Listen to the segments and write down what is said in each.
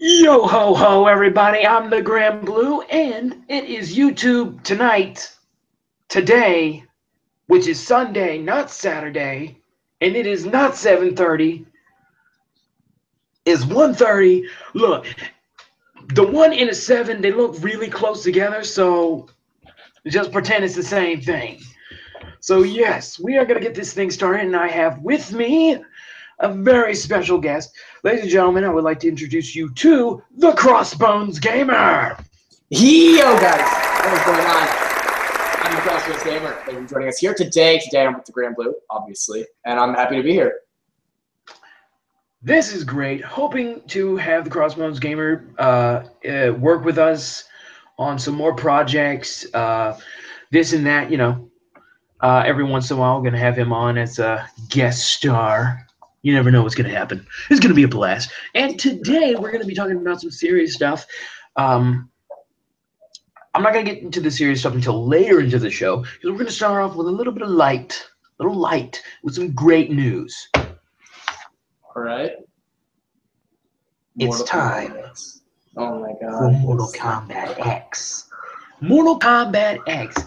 Yo ho ho, everybody! I'm the Grand Blue, and it is YouTube tonight, today, which is Sunday, not Saturday, and it is not 7:30. It's 1:30. Look, the 1 and a 7, they look really close together, so just pretend it's the same thing. So yes, we are gonna get this thing started, and I have with me a very special guest. Ladies and gentlemen, I would like to introduce you to the Crossbones Gamer. Yo guys, what is going on? I'm the Crossbones Gamer. Thank you for joining us here today. Today I'm with the Grand Blue, obviously, and I'm happy to be here. This is great. Hoping to have the Crossbones Gamer work with us on some more projects, this and that, every once in a while, we're going to have him on as a guest star. You never know what's going to happen. It's going to be a blast. And today, we're going to be talking about some serious stuff. I'm not going to get into the serious stuff until later into the show, because we're going to start off with a little bit of light, with some great news. All right. It's time. Oh my god. For Mortal Kombat X. Mortal Kombat X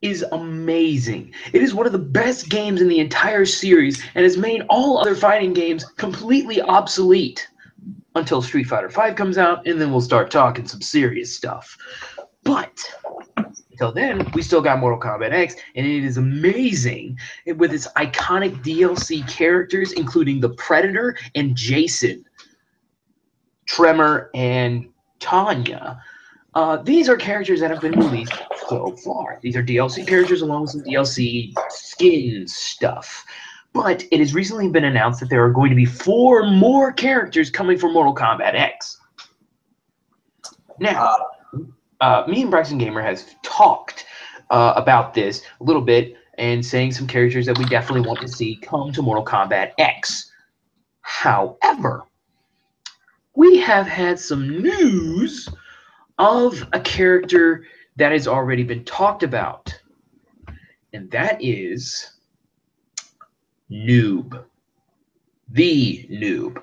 is amazing. It is one of the best games in the entire series and has made all other fighting games completely obsolete until Street Fighter V comes out, and then we'll start talking some serious stuff. But until then, we still got Mortal Kombat X, and it is amazing with its iconic DLC characters, including the Predator and Jason, Tremor, and Tanya. These are characters that have been released so far. These are DLC characters along with some DLC skin stuff. But it has recently been announced that there are going to be 4 more characters coming for Mortal Kombat X. Now, me and Braxton Gamer has talked about this a little bit and saying some characters that we definitely want to see come to Mortal Kombat X. However, we have had some news of a character that has already been talked about, and that is Noob. The Noob.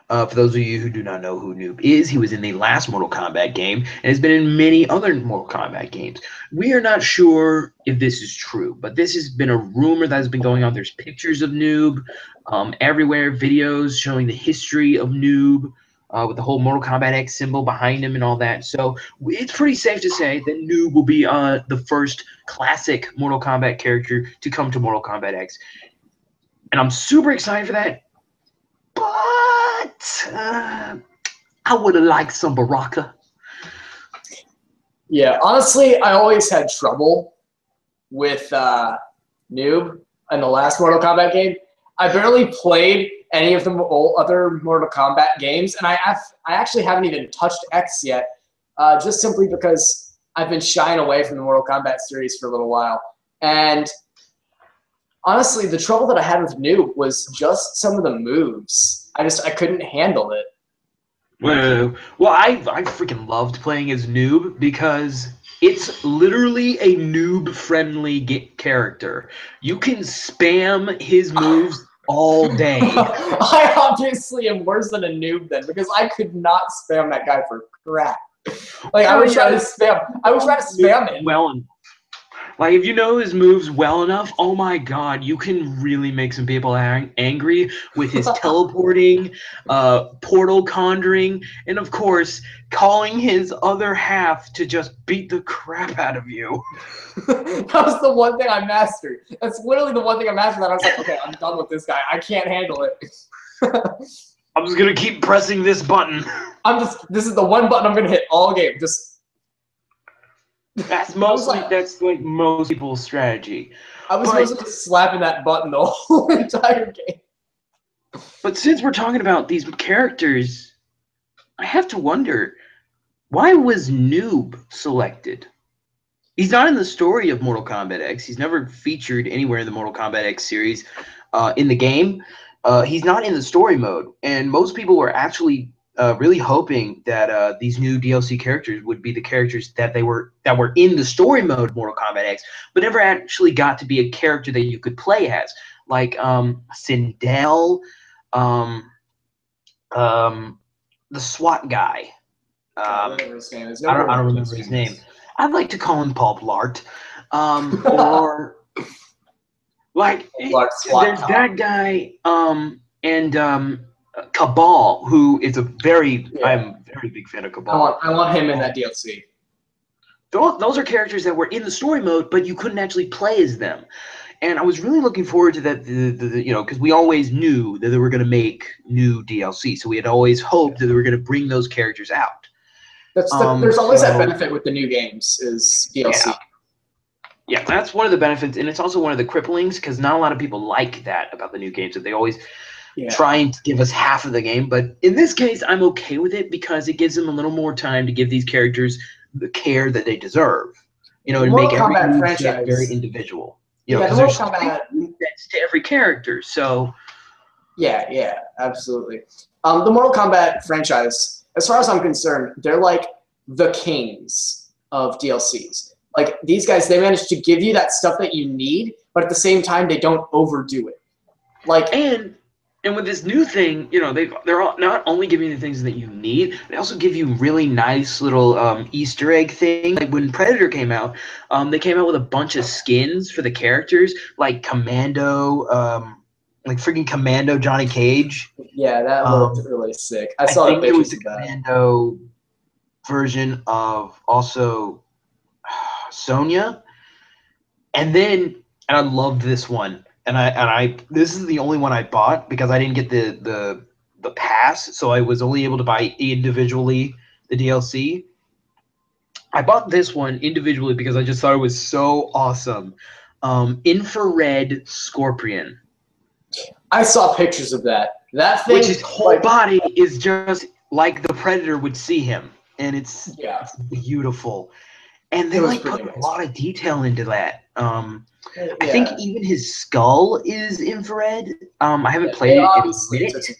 For those of you who do not know who Noob is, he was in the last Mortal Kombat game and has been in many other Mortal Kombat games. We are not sure if this is true, but this has been a rumor that has been going on. There's pictures of Noob everywhere, videos showing the history of Noob, with the whole Mortal Kombat X symbol behind him and all that. So it's pretty safe to say that Noob will be the first classic Mortal Kombat character to come to Mortal Kombat X. And I'm super excited for that. But I would have liked some Baraka. Yeah, honestly, I always had trouble with Noob in the last Mortal Kombat game. I barely played any of the other Mortal Kombat games, and I actually haven't even touched X yet, just simply because I've been shying away from the Mortal Kombat series for a little while. And honestly, the trouble that I had with Noob was just some of the moves. I couldn't handle it. Well, I freaking loved playing as Noob because it's literally a noob-friendly character. You can spam his moves all day. I obviously am worse than a noob then, because I could not spam that guy for crap. Like I would try to spam it. Well, like if you know his moves well enough, oh my god, you can really make some people angry with his teleporting, portal conjuring, and of course, calling his other half to just beat the crap out of you. That was the one thing I mastered. That's literally the one thing I mastered that I was like, okay, I'm done with this guy. I can't handle it. I'm just gonna keep pressing this button. This is the one button I'm gonna hit all game. That's like most people's strategy. I was mostly just slapping that button the whole entire game. But since we're talking about these characters, I have to wonder, why was Noob selected? He's not in the story of Mortal Kombat X. He's never featured anywhere in the Mortal Kombat X series in the game. He's not in the story mode, and most people were actually really hoping that these new DLC characters would be the characters that were in the story mode Mortal Kombat X, but never actually got to be a character that you could play as, like Sindel, the SWAT guy. Whatever his name is. I don't remember his name. I'd like to call him Paul Blart. Or like there's that guy. And Cabal, who is I'm a very big fan of Cabal. I want him in that DLC. Those are characters that were in the story mode, but you couldn't actually play as them. And I was really looking forward to that, because we always knew that they were going to make new DLC. So we had always hoped that they were going to bring those characters out. There's always that benefit with the new games is DLC. Yeah, that's one of the benefits. And it's also one of the cripplings because not a lot of people like that about the new games, that they always try and give us half of the game. But in this case, I'm okay with it because it gives them a little more time to give these characters the care that they deserve. And make every franchise very individual. Because there's that's to every character. So yeah, absolutely. The Mortal Kombat franchise, as far as I'm concerned, they're like the kings of DLCs. Like these guys, they manage to give you that stuff that you need, but at the same time, they don't overdo it. Like and with this new thing, they're not only giving you the things that you need, they also give you really nice little Easter egg things. Like when Predator came out, they came out with a bunch of skins for the characters, like Commando, like freaking Commando Johnny Cage. Yeah, that looked really sick. I saw think there was a Commando version of also Sonya, and I loved this one. And I this is the only one I bought because I didn't get the pass, so I was only able to buy individually the DLC. I bought this one individually because I just thought it was so awesome. Infrared Scorpion. I saw pictures of that. That thing, which his whole body is just like the Predator would see him, and it's beautiful. And they put a lot of detail into that. I think even his skull is infrared. I haven't played it,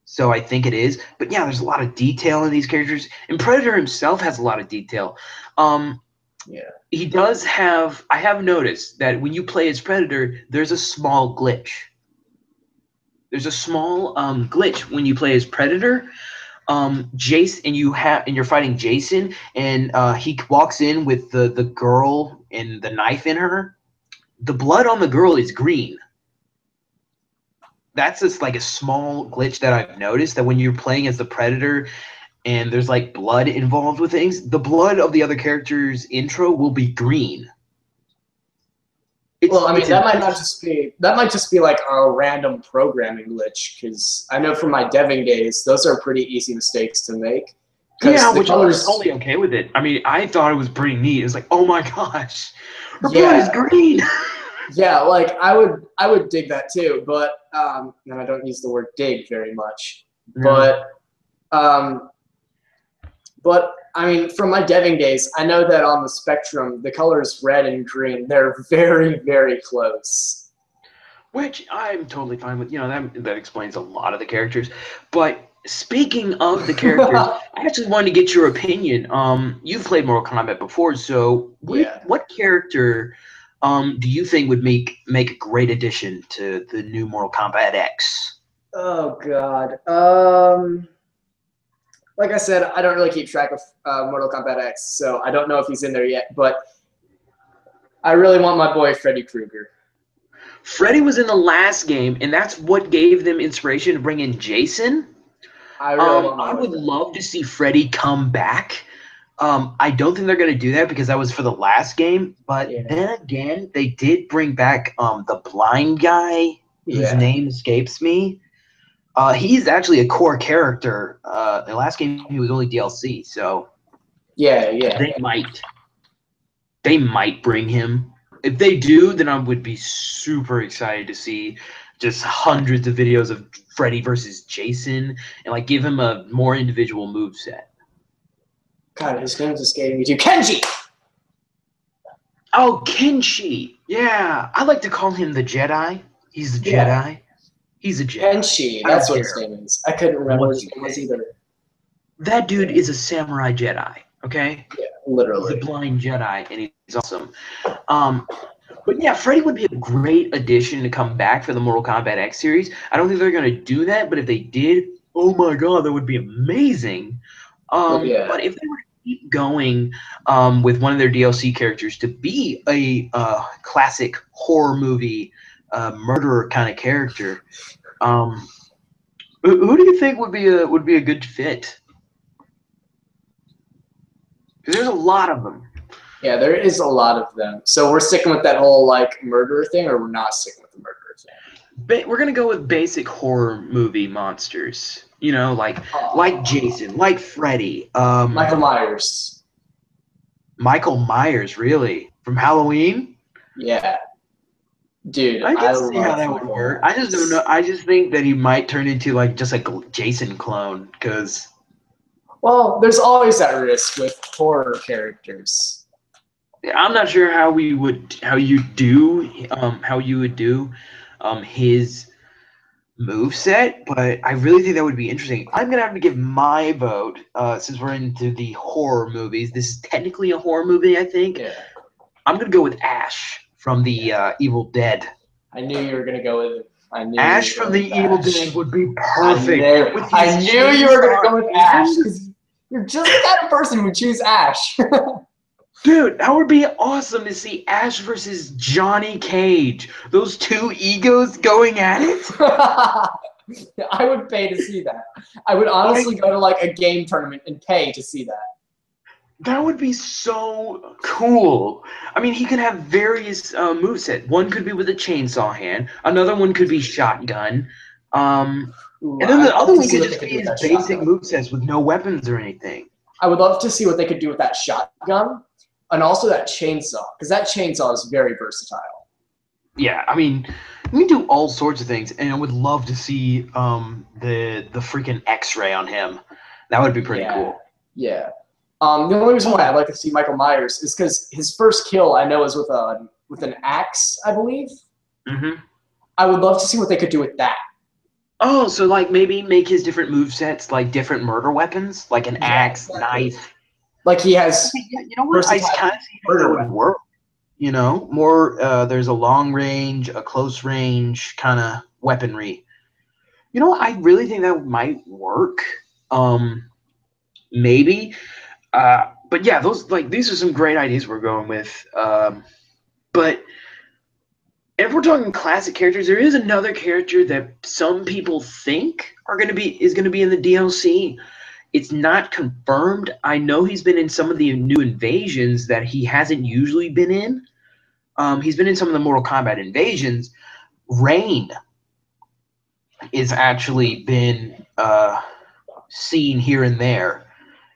so I think it is. But yeah, there's a lot of detail in these characters, and Predator himself has a lot of detail. He does have. I have noticed that when you play as Predator, there's a small glitch. There's a small glitch when you play as Predator. Jason, and you're fighting Jason, and he walks in with the girl and the knife in her. The blood on the girl is green. That's just like a small glitch that I've noticed, that when you're playing as the Predator and there's like blood involved with things, the blood of the other character's intro will be green. That might just be like a random programming glitch, because I know from my deving days, those are pretty easy mistakes to make. Yeah, which I was totally okay with it. I mean, I thought it was pretty neat. It's like, oh my gosh, her blood is green. Yeah, like I would dig that too, but and I don't use the word dig very much. No. But I mean, from my deving days, I know that on the spectrum, the colors red and green, they're very, very close. Which I'm totally fine with. That explains a lot of the characters. But speaking of the characters, I actually wanted to get your opinion. You've played Mortal Kombat before, so what character do you think would make a great addition to the new Mortal Kombat X? Oh, God. Like I said, I don't really keep track of Mortal Kombat X, so I don't know if he's in there yet, but I really want my boy Freddy Krueger. Freddy was in the last game, and that's what gave them inspiration to bring in Jason. I would love to see Freddy come back. I don't think they're going to do that because that was for the last game, but then again, they did bring back the blind guy whose name escapes me. He's actually a core character. The last game he was only DLC, so they might bring him. If they do, then I would be super excited to see just hundreds of videos of Freddy versus Jason and like give him a more individual moveset. God, his name's escaping me too. Kenji! Oh, Kenshi! Yeah, I like to call him the Jedi. He's the Jedi. He's a Jedi. Kenshi, that's what his name is. I couldn't remember what his name was either. That dude is a samurai Jedi, okay? Yeah, literally. He's a blind Jedi, and he's awesome. But yeah, Freddy would be a great addition to come back for the Mortal Kombat X series. I don't think they're going to do that, but if they did, oh my god, that would be amazing. Well, yeah. But if they were to keep going with one of their DLC characters to be a classic horror movie murderer kind of character, um, who do you think would be a good fit? 'Cause there's a lot of them. Yeah, there is a lot of them. So we're sticking with that whole like murderer thing, or we're not sticking with the murderer thing? We're gonna go with basic horror movie monsters. You know, like Jason, like Freddy, Michael Myers. Michael Myers, really, from Halloween. Yeah, dude, I can see how love that would Michael work. I just don't Myers. know. I just think that he might turn into like just like a Jason clone because Well, there's always that risk with horror characters. I'm not sure how you would do his move set, but I really think that would be interesting. I'm gonna have to give my vote since we're into the horror movies. This is technically a horror movie, I think. Yeah. I'm gonna go with Ash from the Evil Dead. I knew you were gonna go with. Ash from the Evil Dead would be perfect. I knew you were gonna go with Ash because you're just the kind of person who would choose Ash. Dude, that would be awesome to see Ash versus Johnny Cage. Those two egos going at it. I would pay to see that. I would honestly go to like a game tournament and pay to see that. That would be so cool. I mean, he could have various moveset. One could be with a chainsaw hand. Another one could be shotgun. And then the other one could just be his basic movesets with no weapons or anything. I would love to see what they could do with that shotgun and also that chainsaw, because that chainsaw is very versatile. Yeah, I mean, we can do all sorts of things, and I would love to see the freaking X-ray on him. That would be pretty cool. Yeah. The only reason why I'd like to see Michael Myers is because his first kill I know is with an axe, I believe. Mm-hmm. I would love to see what they could do with that. Oh, so like maybe make his different movesets like different murder weapons, like an axe, knife. Like he has. You know what? I kind of see how that would work. You know, more. There's a long range, a close range kind of weaponry. You know, I really think that might work. Maybe. But yeah, these are some great ideas we're going with. But if we're talking classic characters, there is another character that some people think is gonna be in the DLC. It's not confirmed. I know he's been in some of the new invasions that he hasn't usually been in. He's been in some of the Mortal Kombat invasions. Rain is actually been seen here and there.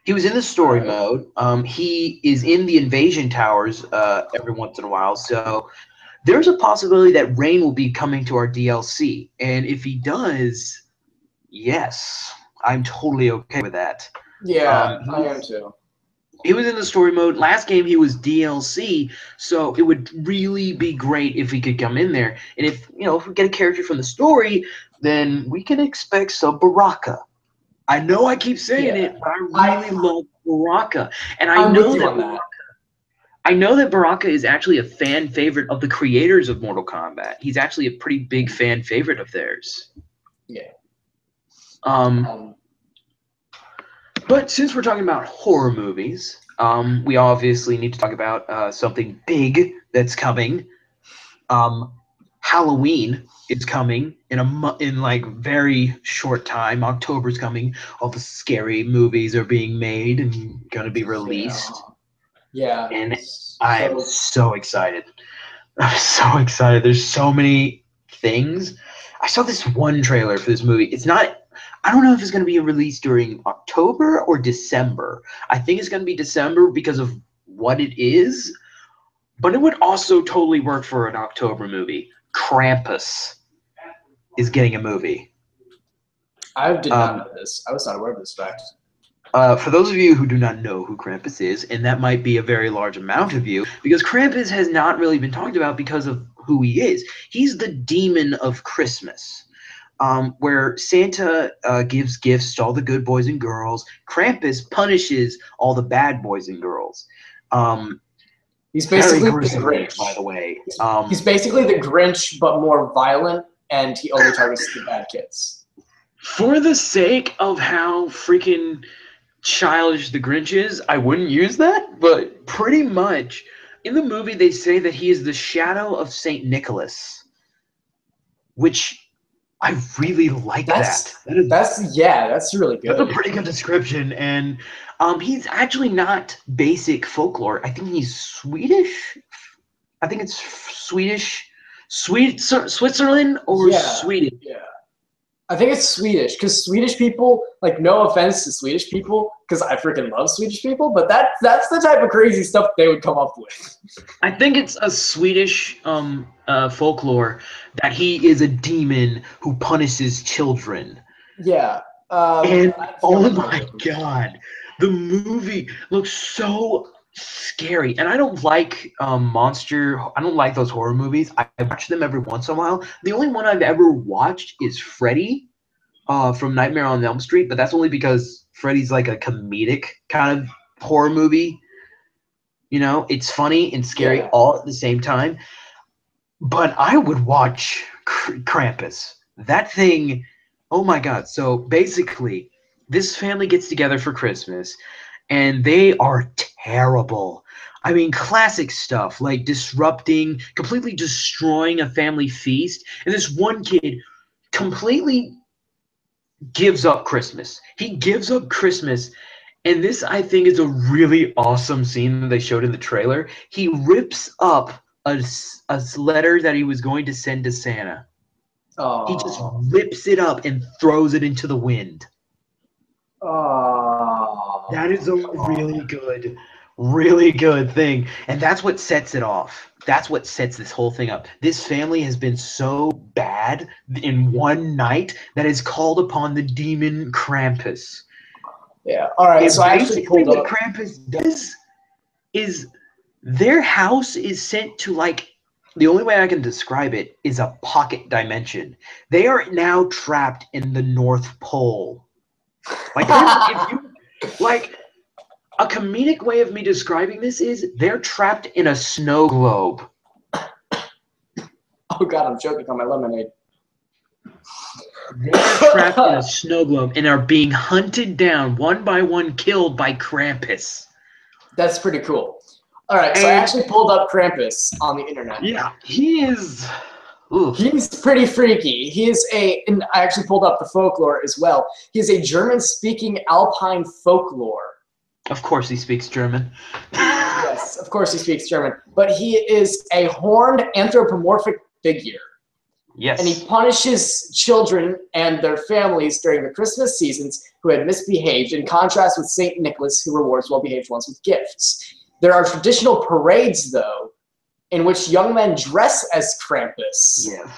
He was in the story mode. He is in the invasion towers every once in a while. So there's a possibility that Rain will be coming to our DLC. And if he does, yes, I'm totally okay with that. Yeah, I am too. He was in the story mode. Last game he was DLC, so it would really be great if he could come in there. And if we get a character from the story, then we can expect some Baraka. I know I keep saying it, but I really love Baraka. And I know that Baraka is actually a fan favorite of the creators of Mortal Kombat. He's actually a pretty big fan favorite of theirs. Yeah. But since we're talking about horror movies, we obviously need to talk about something big that's coming. Halloween is coming in like very short time. October's coming. All the scary movies are being made and going to be released. Yeah. And I am so excited. I'm so excited. There's so many things. I saw this one trailer for this movie. I don't know if it's going to be released during October or December. I think it's going to be December because of what it is, but it would also totally work for an October movie. Krampus is getting a movie. I did not know this. I was not aware of this fact. For those of you who do not know who Krampus is, and that might be a very large amount of you, because Krampus has not really been talked about because of who he is. He's the demon of Christmas. Where Santa gives gifts to all the good boys and girls, Krampus punishes all the bad boys and girls. He's basically the Grinch, by the way. He's basically the Grinch, but more violent, and he only targets the bad kids. For the sake of how freaking childish the Grinch is, I wouldn't use that, but pretty much in the movie they say that he is the shadow of Saint Nicholas, which I really like that. That's really That's a good. pretty good description, and he's actually not basic folklore. I think he's Swedish. I think it's Swedish, Switzerland or Yeah, Sweden. yeah. I think it's Swedish because Swedish people, like, no offense to Swedish people, because I freaking love Swedish people, but that's the type of crazy stuff they would come up with. I think it's a Swedish folklore that he is a demon who punishes children. Yeah. And I think I'm oh gonna my look this up. god, the movie looks so scary. And I don't like monster. I don't like those horror movies. I watch them every once in a while. The only one I've ever watched is Freddy from Nightmare on Elm Street, but that's only because Freddy's like a comedic kind of horror movie. You know, it's funny and scary Yeah. all at the same time. But I would watch Krampus. That thing, oh my god. So basically, this family gets together for Christmas and they are terrible. I mean, classic stuff like disrupting, completely destroying a family feast. And this one kid completely gives up Christmas. He gives up Christmas. And this, I think, is a really awesome scene that they showed in the trailer. He rips up a letter that he was going to send to Santa. He just Oh. rips it up and throws it into the wind. Oh. That is a really good thing. And that's what sets it off. That's what sets this whole thing up. This family has been so bad in one night that it's called upon the demon Krampus. Yeah. All right. And So I actually basically, pulled what up. Krampus does is their house is sent to, like, the only way I can describe it is a pocket dimension. They are now trapped in the North Pole. Like, if you like, a comedic way of me describing this is they're trapped in a snow globe. Oh God, I'm choking on my lemonade. They're trapped in a snow globe and are being hunted down one by one, killed by Krampus. That's pretty cool. All right, so I And actually pulled up Krampus on the internet. yeah, he is. Oof. He's pretty freaky. He is and I actually pulled up the folklore as well. He is a German-speaking Alpine folklore. Of course, he speaks German. Yes, of course he speaks German. But he is a horned anthropomorphic figure. Yes. And he punishes children and their families during the Christmas seasons who had misbehaved, in contrast with St. Nicholas, who rewards well-behaved ones with gifts. There are traditional parades, though, in which young men dress as Krampus. Yeah.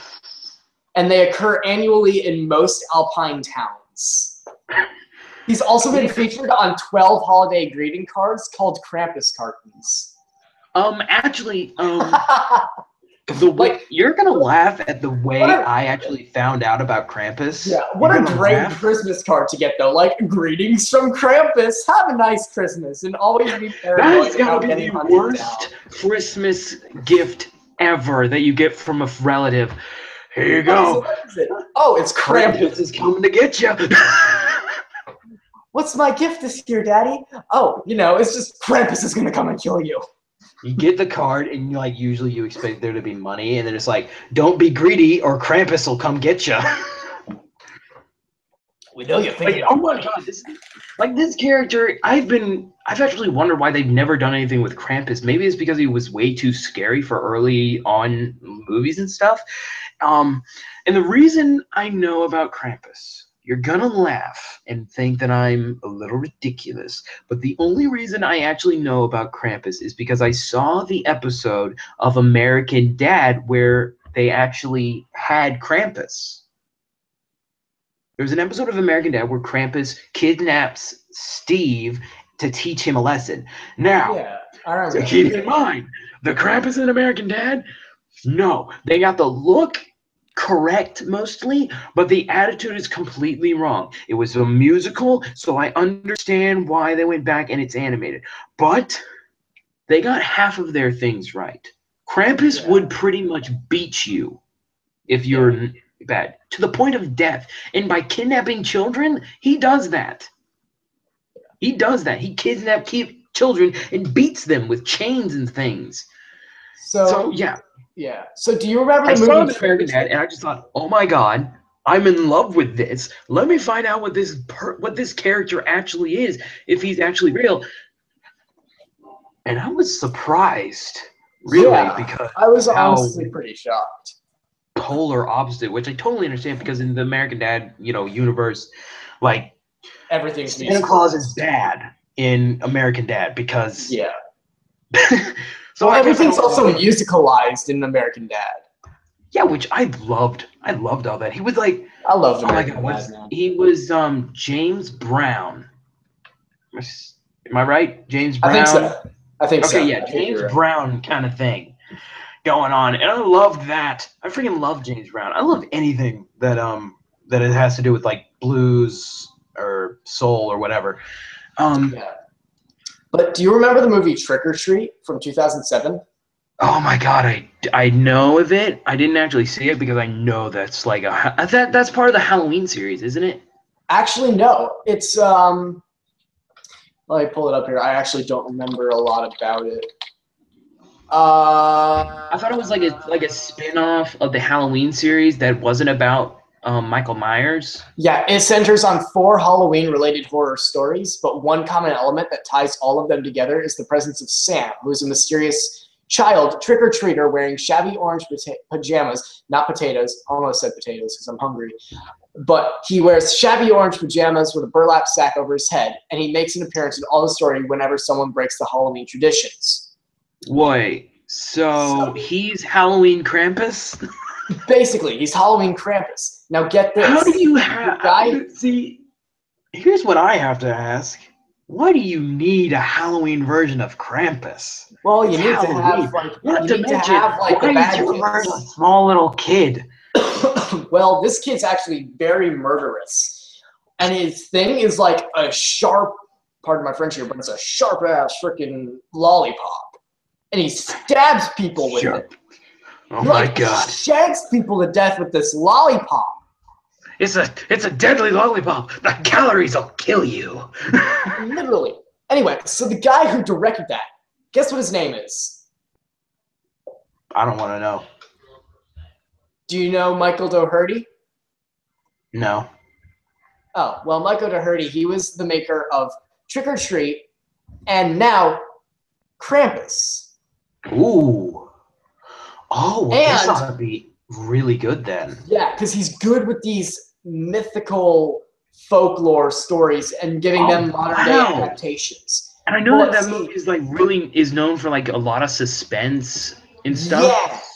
And they occur annually in most Alpine towns. He's also been featured on 12 holiday greeting cards called Krampus cartons. Actually, the way you're gonna laugh at the way I actually found out about Krampus. Yeah, what a great Christmas card to get, though. Like, greetings from Krampus. Have a nice Christmas, and always be paranoid. That is gotta be the worst Christmas gift ever that you get from a relative. Here you go. What is it? Oh, it's Krampus. Krampus is coming to get you. What's my gift this year, Daddy? Oh, it's just Krampus is gonna come and kill you. You get the card, and usually you expect there to be money, and then it's like, don't be greedy, or Krampus will come get you. We know you're thinking. Oh my god, this character, I've actually wondered why they've never done anything with Krampus. Maybe it's because he was way too scary for early on movies and stuff. And the reason I know about Krampus, you're gonna laugh and think that I'm a little ridiculous, but the only reason I actually know about Krampus is because I saw the episode of American Dad where they actually had Krampus. There's an episode of American Dad where Krampus kidnaps Steve to teach him a lesson. Now, Yeah, I remember. so keep in mind, the Krampus in American Dad, no, they got the look correct mostly, but the attitude is completely wrong. It was a musical, so I understand why they went back and it's animated. But they got half of their things right. Krampus would pretty much beat you if you're bad, to the point of death. And by kidnapping children, he does that. He does that. He kidnaps children and beats them with chains and things. So yeah. Yeah. So do you remember I the saw movie the American Dad, and I just thought, oh my god, I'm in love with this. Let me find out what this character actually is, if he's actually real. And I was surprised, really, because I was how honestly pretty shocked. polar opposite, which I totally understand, because in the American Dad, universe, like Everything's Santa Claus is bad in American Dad because yeah. So well, everything's also musicalized in American Dad. Yeah, which I loved. I loved all that. He was like, I loved oh my American god, Dad, man. he was James Brown. Am I right? James Brown. I think so. Okay, yeah, James Brown kind of thing going on, and I loved that. I freaking love James Brown. I love anything that that it has to do with like blues or soul or whatever. Yeah. But do you remember the movie Trick or Treat from 2007? Oh my god, I know of it. I didn't actually see it because I know that's like that's part of the Halloween series, isn't it? Actually, no. It's let me pull it up here. I actually don't remember a lot about it. I thought it was like a spin-off of the Halloween series that wasn't about Michael Myers. Yeah, it centers on 4 Halloween-related horror stories, but one common element that ties all of them together is the presence of Sam, who is a mysterious child trick-or-treater wearing shabby orange pajamas, not potatoes. I almost said potatoes because I'm hungry. But he wears shabby orange pajamas with a burlap sack over his head, and he makes an appearance in all the story whenever someone breaks the Halloween traditions. Wait, so he's Halloween Krampus? Basically, he's Halloween Krampus. Now get this. How do you see? Here's what I have to ask. Why do you need a Halloween version of Krampus? Well, you need to have like the bad kids. A small little kid. Well, this kid's actually very murderous, and his thing is like a sharp. Pardon my French here, but it's a sharp ass freaking lollipop, and he stabs people with it. Oh my god! Shags people to death with this lollipop. It's a deadly lollipop. The calories will kill you. Literally. Anyway, so the guy who directed that, guess what his name is? I don't want to know. Do you know Michael Dougherty? No. Oh, well, Michael Dougherty, he was the maker of Trick or Treat, and now Krampus. Ooh. Oh, well, this ought to be really good then. Yeah, because he's good with these mythical folklore stories and giving them modern day adaptations. And I know that movie is like really is known for like a lot of suspense and stuff.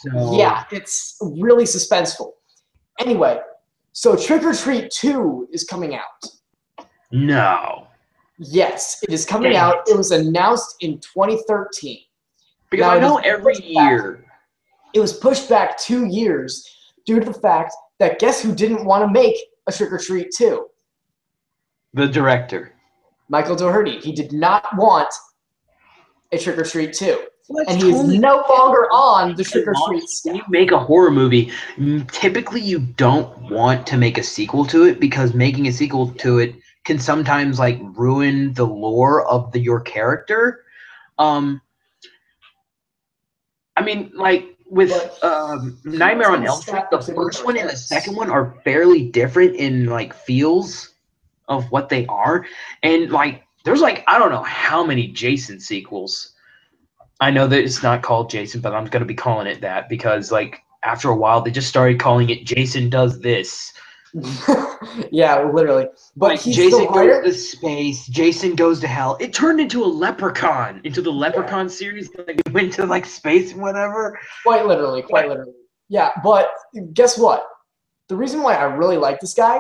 Yeah, yeah, it's really suspenseful. Anyway, so Trick or Treat 2 is coming out. No. Yes, it is coming out. It was announced in 2013. Because I know every year. It was pushed back 2 years due to the fact that guess who didn't want to make a Trick or Treat 2? The director. Michael Dougherty. He did not want a Trick or Treat 2. And he is no longer on the Trick or Treat staff. When you make a horror movie, typically you don't want to make a sequel to it because making a sequel to it can sometimes like ruin the lore of your character. I mean, like with Nightmare on Elm Street, the first one and the second one are fairly different in like feels of what they are, and like there's like I don't know how many Jason sequels. I know that it's not called Jason, but I'm gonna be calling it that because like after a while they just started calling it Jason Does This. Yeah, literally. But like Jason goes to space, Jason goes to hell. It turned into a Leprechaun, into the Leprechaun series. Like it went to like space and whatever. Quite literally, quite literally. Yeah, but guess what? The reason why I really like this guy,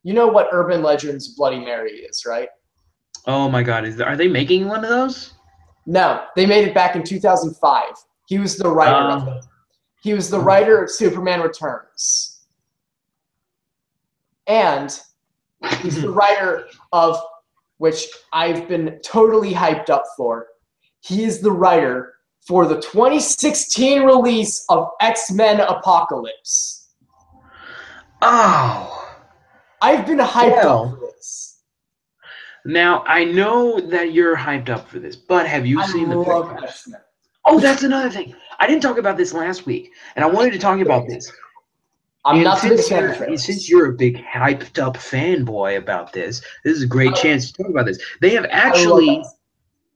you know what Urban Legends Bloody Mary is, right? Oh my God, are they making one of those? No, they made it back in 2005. He was the writer of it. He was the writer of Superman Returns. And he's the writer of, which I've been totally hyped up for. He is the writer for the 2016 release of X-Men Apocalypse. Oh, I've been hyped up for well. this. Now I know that you're hyped up for this, but have you I seen the love pictures? X-Men. Oh, that's another thing. I didn't talk about this last week, and I wanted to talk about this. I'm And not the biggest since fan of the since trailers. you're a big hyped up fanboy about this is a great chance to talk about this. They have I love X.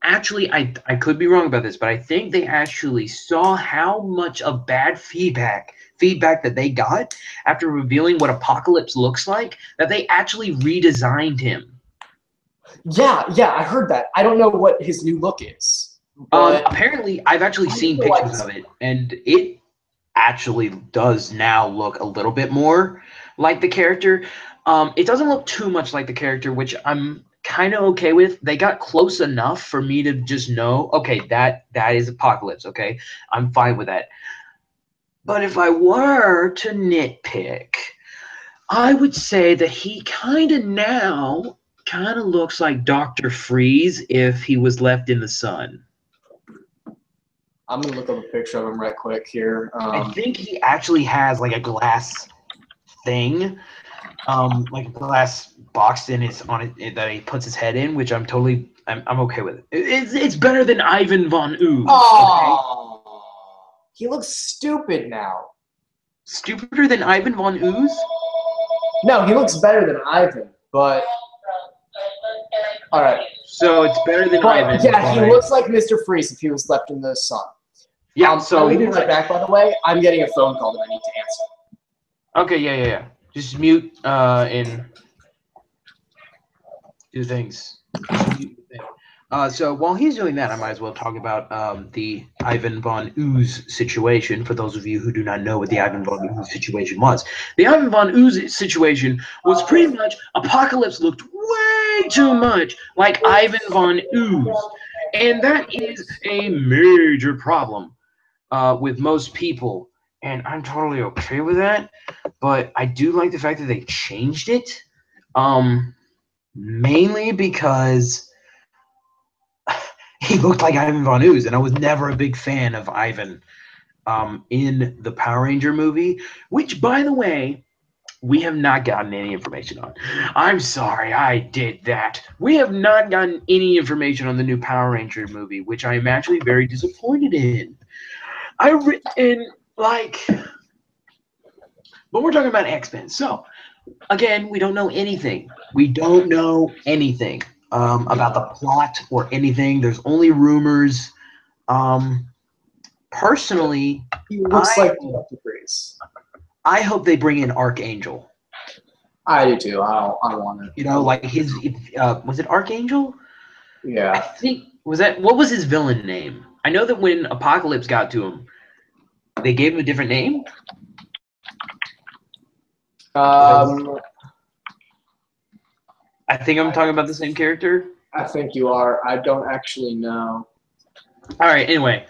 actually I could be wrong about this, but I think they actually saw how much of bad feedback that they got after revealing what Apocalypse looks like, that they actually redesigned him. Yeah, yeah, I heard that. I don't know what his new look is, but Apparently, I've actually I seen feel like pictures of it, and it actually does now look a little bit more like the character. It doesn't look too much like the character, which I'm kind of okay with. They got close enough for me to just know, okay, that is Apocalypse. Okay, I'm fine with that. But if I were to nitpick, I would say that he kind of looks like Doctor Freeze if he was left in the sun. I'm gonna look up a picture of him right quick here. I think he actually has like a glass thing, like a glass box in his on it that he puts his head in, which I'm okay with it. It's better than Ivan Von Ooze. Okay, Oh, he looks stupid now. stupider than Ivan Von Ooze. No, he looks better than Ivan, but all right. So it's better than But Ivan, yeah, he but looks like Mr. Freeze if he was left in the sun. yeah. I So will he be looks right like back. By the way, I'm getting a phone call that I need to answer. okay, yeah. Just mute and do things. Just mute the thing. So while he's doing that, I might as well talk about the Ivan Von Ooze situation. For those of you who do not know what the Ivan Von Ooze situation was, the Ivan Von Ooze situation was pretty much Apocalypse looked way too much like Ivan Von Ooze, and that is a major problem with most people. And I'm totally okay with that, but I do like the fact that they changed it, mainly because he looked like Ivan Von Ooze, and I was never a big fan of Ivan in the Power Ranger movie, which, by the way, we have not gotten any information on. I'm sorry, I did that. We have not gotten any information on the new Power Ranger movie, which I am actually very disappointed in. And like, but we're talking about X-Men, so again, we don't know anything. We don't know anything about the plot or anything. There's only rumors. Um, Personally, He looks I like Dr. Freeze. I hope they bring in Archangel. I do too. I want it. You know, like was it Archangel? I Yeah. think what was his villain name? I know that when Apocalypse got to him, they gave him a different name. Um, I think I'm talking about the same character. I think you are. I don't actually know. All right. Anyway,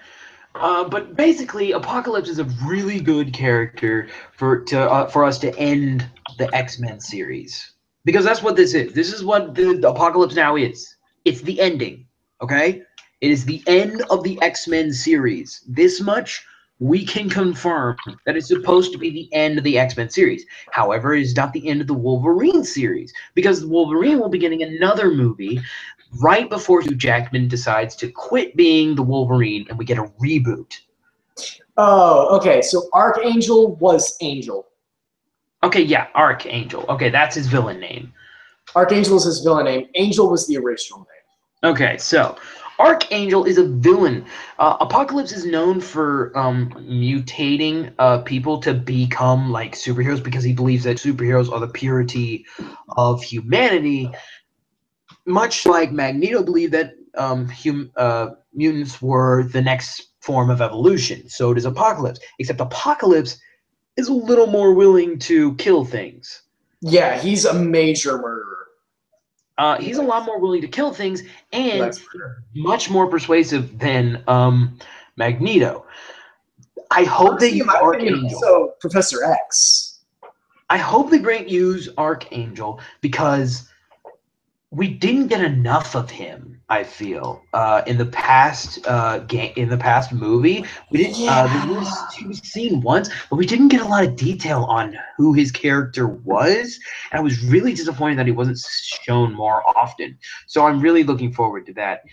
but basically, Apocalypse is a really good character for us to end the X-Men series, because that's what this is. This is what the Apocalypse now is. It's the ending. Okay, it is the end of the X-Men series. This much we can confirm, that it's supposed to be the end of the X-Men series. However, it is not the end of the Wolverine series, because Wolverine will be getting another movie right before Hugh Jackman decides to quit being the Wolverine and we get a reboot. Oh, okay. So Archangel was Angel. Okay, yeah, Archangel. Okay, that's his villain name. Archangel is his villain name. Angel was the original name. Okay, so Archangel is a villain. Apocalypse is known for mutating people to become like superheroes, because he believes that superheroes are the purity of humanity, much like Magneto believed that mutants were the next form of evolution. So does Apocalypse, except Apocalypse is a little more willing to kill things. Yeah, he's a major murderer. He's a lot more willing to kill things and Murder. much more persuasive than Magneto. I hope they Honestly, in use my opinion, Archangel. also Professor X. I hope they use Archangel, because we didn't get enough of him. I feel in the past in the past movie, we didn't. He was seen once, but we didn't get a lot of detail on who his character was, and I was really disappointed that he wasn't shown more often. So I'm really looking forward to that.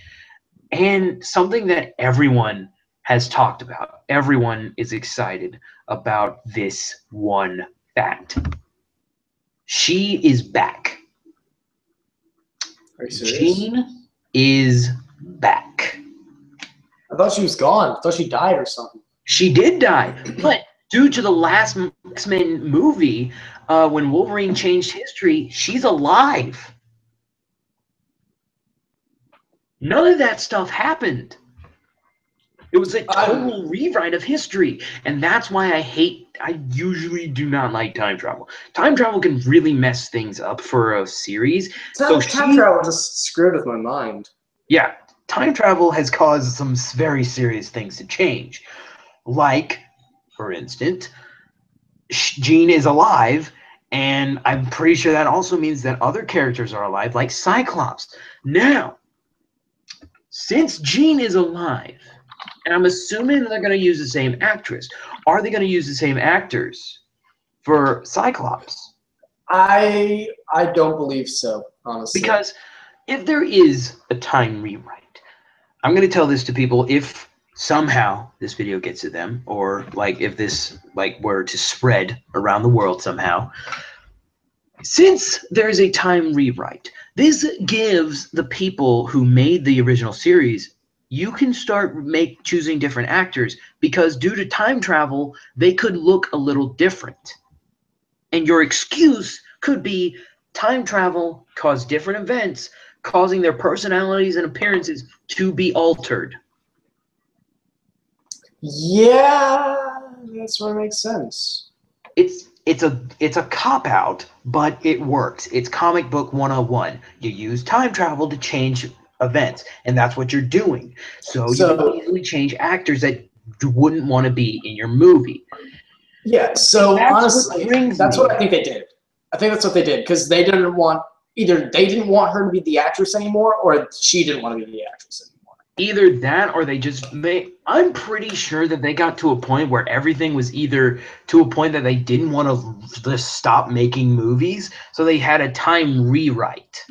And something that everyone has talked about, everyone is excited about this one fact. She is back. Are you serious? Jean is back. I thought she was gone. I thought she died or something. She did die, but due to the last X-Men movie, when Wolverine changed history, she's alive. None of that stuff happened. It was a total rewrite of history, and that's why I usually do not like time travel. Time travel can really mess things up for a series. Time travel just screwed with my mind. Yeah, time travel has caused some very serious things to change. Like, for instance, Jean is alive, and I'm pretty sure that also means that other characters are alive, like Cyclops. Now, since Jean is alive, and I'm assuming they're going to use the same actress, are they going to use the same actors for Cyclops? I don't believe so, honestly. Because if there is a time rewrite, I'm going to tell this to people if somehow this video gets to them, or like if this were to spread around the world somehow. Since there's a time rewrite, this gives the people who made the original series, you can start choosing different actors, because due to time travel, they could look a little different. And your excuse could be time travel caused different events, causing their personalities and appearances to be altered. Yeah, that sort of makes sense. It's a cop-out, but it works. It's comic book 101. You use time travel to change events, and that's what you're doing. So you can easily change actors that you wouldn't want to be in your movie. Yeah, so honestly, that's what I think they did. I think that's what they did, because they didn't want either they didn't want her to be the actress anymore, or she didn't want to be the actress anymore. Either that, or I'm pretty sure that they got to a point where everything was either to a point that they didn't want to just stop making movies, so they had a time rewrite.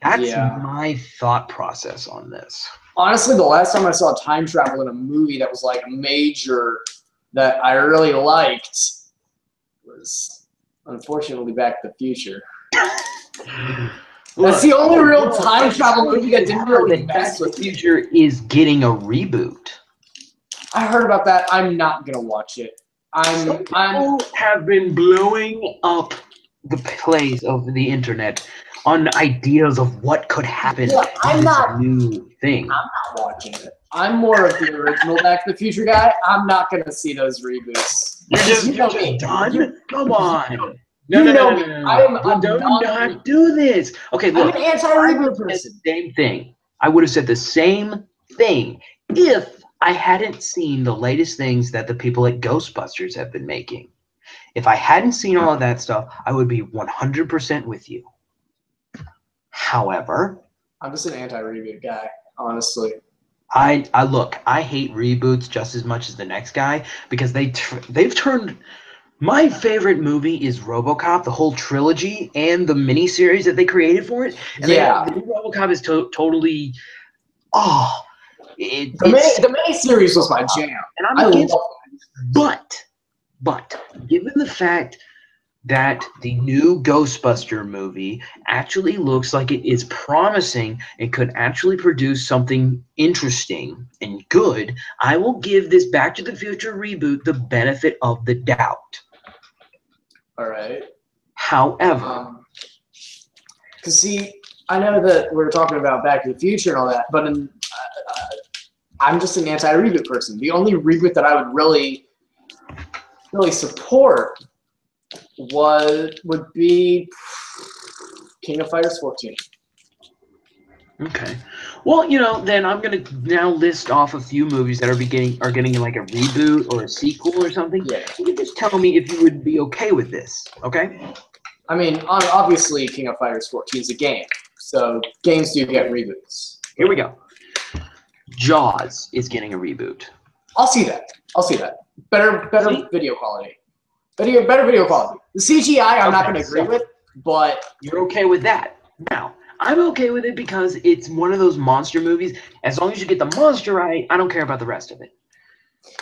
That's my thought process on this. Honestly, the last time I saw time travel in a movie that was like major that I really liked was unfortunately Back to the Future. That's the only real time travel movie that didn't really mess with me. Back to the Future is getting a reboot. I heard about that. I'm not gonna watch it. Some people have been blowing up the plays of the internet on ideas of what could happen in this new thing. I'm not watching it. I'm more of the original Back to the Future guy. I'm not gonna see those reboots. You're just done? Come on. No. Do not do this. Okay, look. I'm an anti-reboot person. Same thing. I would have said the same thing if I hadn't seen the latest things that the people at Ghostbusters have been making. If I hadn't seen all of that stuff, I would be 100% with you. However, I'm just an anti-reboot guy, honestly. I hate reboots just as much as the next guy, because they've turned. My favorite movie is RoboCop, the whole trilogy, and the miniseries that they created for it. And the new RoboCop is totally. The miniseries was my jam, and I love it. But given the fact that the new Ghostbuster movie actually looks like it is promising and could actually produce something interesting and good, I will give this Back to the Future reboot the benefit of the doubt. All right. However, because see, I know that we're talking about Back to the Future and all that, but I'm just an anti-reboot person. The only reboot that I would really support would be King of Fighters 14. Okay. Well, then I'm gonna now list off a few movies that are getting like a reboot or a sequel or something. Yeah. You can just tell me if you would be okay with this. Okay. I mean, obviously, King of Fighters 14 is a game. So games do get reboots. Here we go. Jaws is getting a reboot. I'll see that. Better See? video quality. Better video quality. The CGI I'm not going to agree with, but you're okay with that. Now, I'm okay with it because it's one of those monster movies. As long as you get the monster right, I don't care about the rest of it.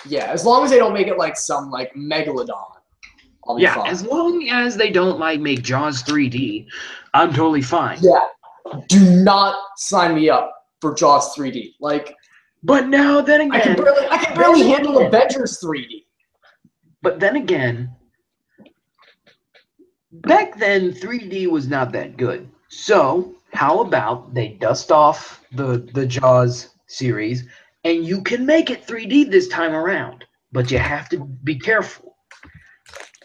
Yeah, as long as they don't make it like some like megalodon, I'll be fine. As long as they don't like make Jaws 3D, I'm totally fine. Yeah, do not sign me up for Jaws 3D. Like, but now then again, I can barely handle Avengers 3D. But then again, back then 3D was not that good. So how about they dust off the Jaws series, and you can make it 3D this time around, but you have to be careful.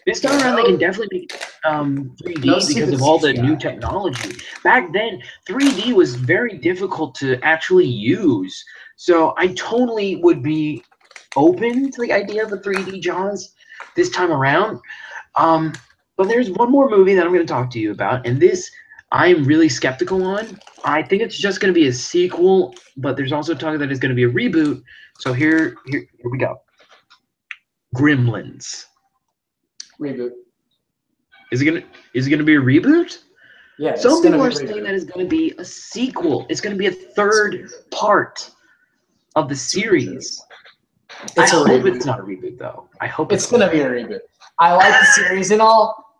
This time around, they can definitely make 3D because of all the new technology. Back then, 3D was very difficult to actually use. So I totally would be open to the idea of a 3D Jaws this time around. But there's one more movie that I'm going to talk to you about, and this I'm really skeptical on. I think it's just going to be a sequel, but there's also talk that it's going to be a reboot. So here we go. Gremlins. Reboot. Is it gonna be a reboot? Yeah. Some people are saying that it's gonna be a sequel. It's gonna be a third part of the series. I hope it's not a reboot though. I hope it's gonna be a reboot. I like the series and all,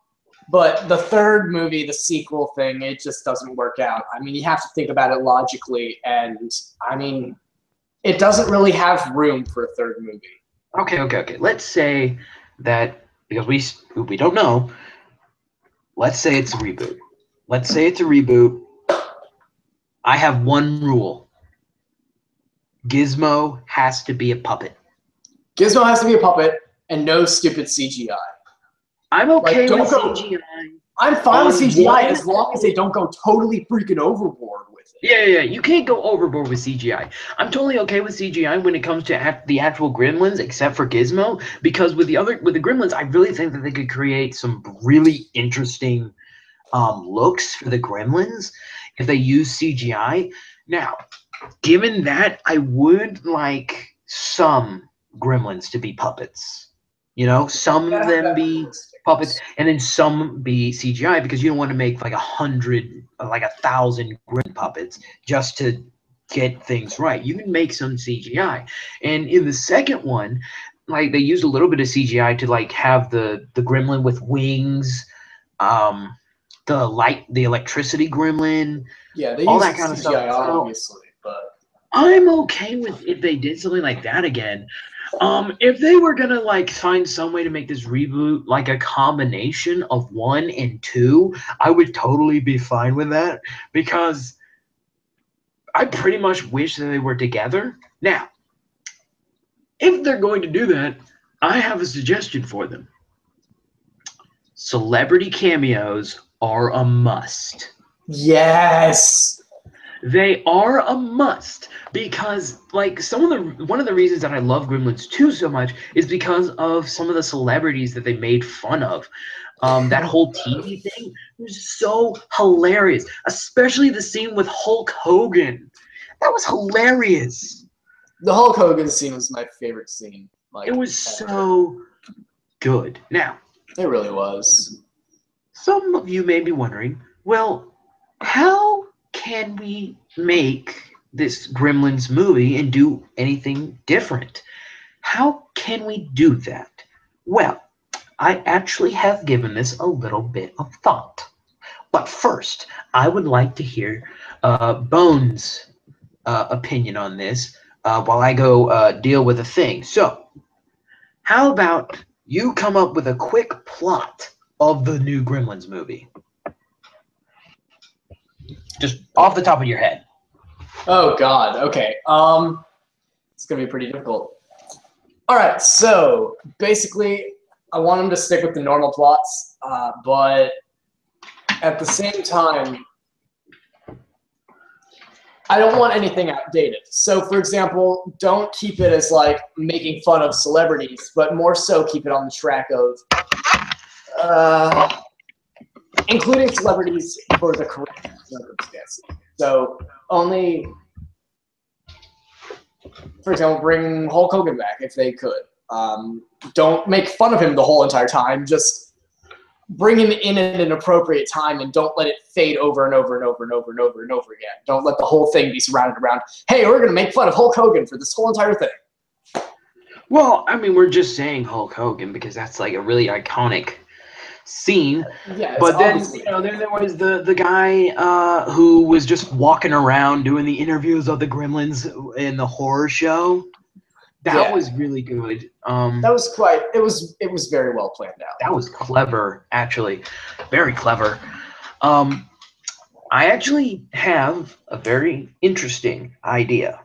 but the third movie, the sequel thing, it just doesn't work out. I mean, you have to think about it logically, and I mean, it doesn't really have room for a third movie. Okay. Let's say that, because we don't know, let's say it's a reboot. I have one rule. Gizmo has to be a puppet. Gizmo has to be a puppet and no stupid CGI. I'm okay with CGI. I'm fine with CGI as long as they don't go totally freaking overboard with it. Yeah. You can't go overboard with CGI. I'm totally okay with CGI when it comes to the actual Gremlins, except for Gizmo, because with the Gremlins, I really think that they could create some really interesting looks for the Gremlins if they use CGI. Now, given that, I would like some Gremlins to be puppets. You know, some of them be puppets, and then some be CGI, because you don't want to make like 1,000 Gremlin puppets just to get things right. You can make some CGI, and in the second one, like they used a little bit of CGI to like have the Gremlin with wings, the electricity Gremlin, they all use that kind of CGI, stuff. obviously, but I'm okay with if they did something like that again. If they were gonna like find some way to make this reboot like a combination of 1 and 2, I would totally be fine with that, because I pretty much wish that they were together. Now, if they're going to do that, I have a suggestion for them. Celebrity cameos are a must. Yes. They are a must, because like one of the reasons that I love Gremlins 2 so much is because of some of the celebrities that they made fun of. That whole TV thing was so hilarious, especially the scene with Hulk Hogan. That was hilarious. The Hulk Hogan scene was my favorite scene. Like, it was so good. Now, it really was. Some of you may be wondering, well, how can we make this Gremlins movie and do anything different? How can we do that? Well, I actually have given this a little bit of thought. But first, I would like to hear Bones' opinion on this while I go deal with a thing. So, how about you come up with a quick plot of the new Gremlins movie? Just off the top of your head. Oh God. Okay. It's gonna be pretty difficult. All right. So basically, I want them to stick with the normal plots, but at the same time, I don't want anything outdated. So, for example, don't keep it as like making fun of celebrities, but more so keep it on the track of including celebrities for the correct circumstances. So only, for example, bring Hulk Hogan back if they could. Don't make fun of him the whole entire time. Just bring him in at an appropriate time and don't let it fade over and over and over and over and over and over again. Don't let the whole thing be surrounded around, hey, we're going to make fun of Hulk Hogan for this whole entire thing. Well, I mean, we're just saying Hulk Hogan because that's like a really iconic scene. Yeah, but then then there was the guy who was just walking around doing the interviews of the Gremlins in the horror show. That was really good. That was it was very well planned out. That was clever, actually. Very clever. I actually have a very interesting idea.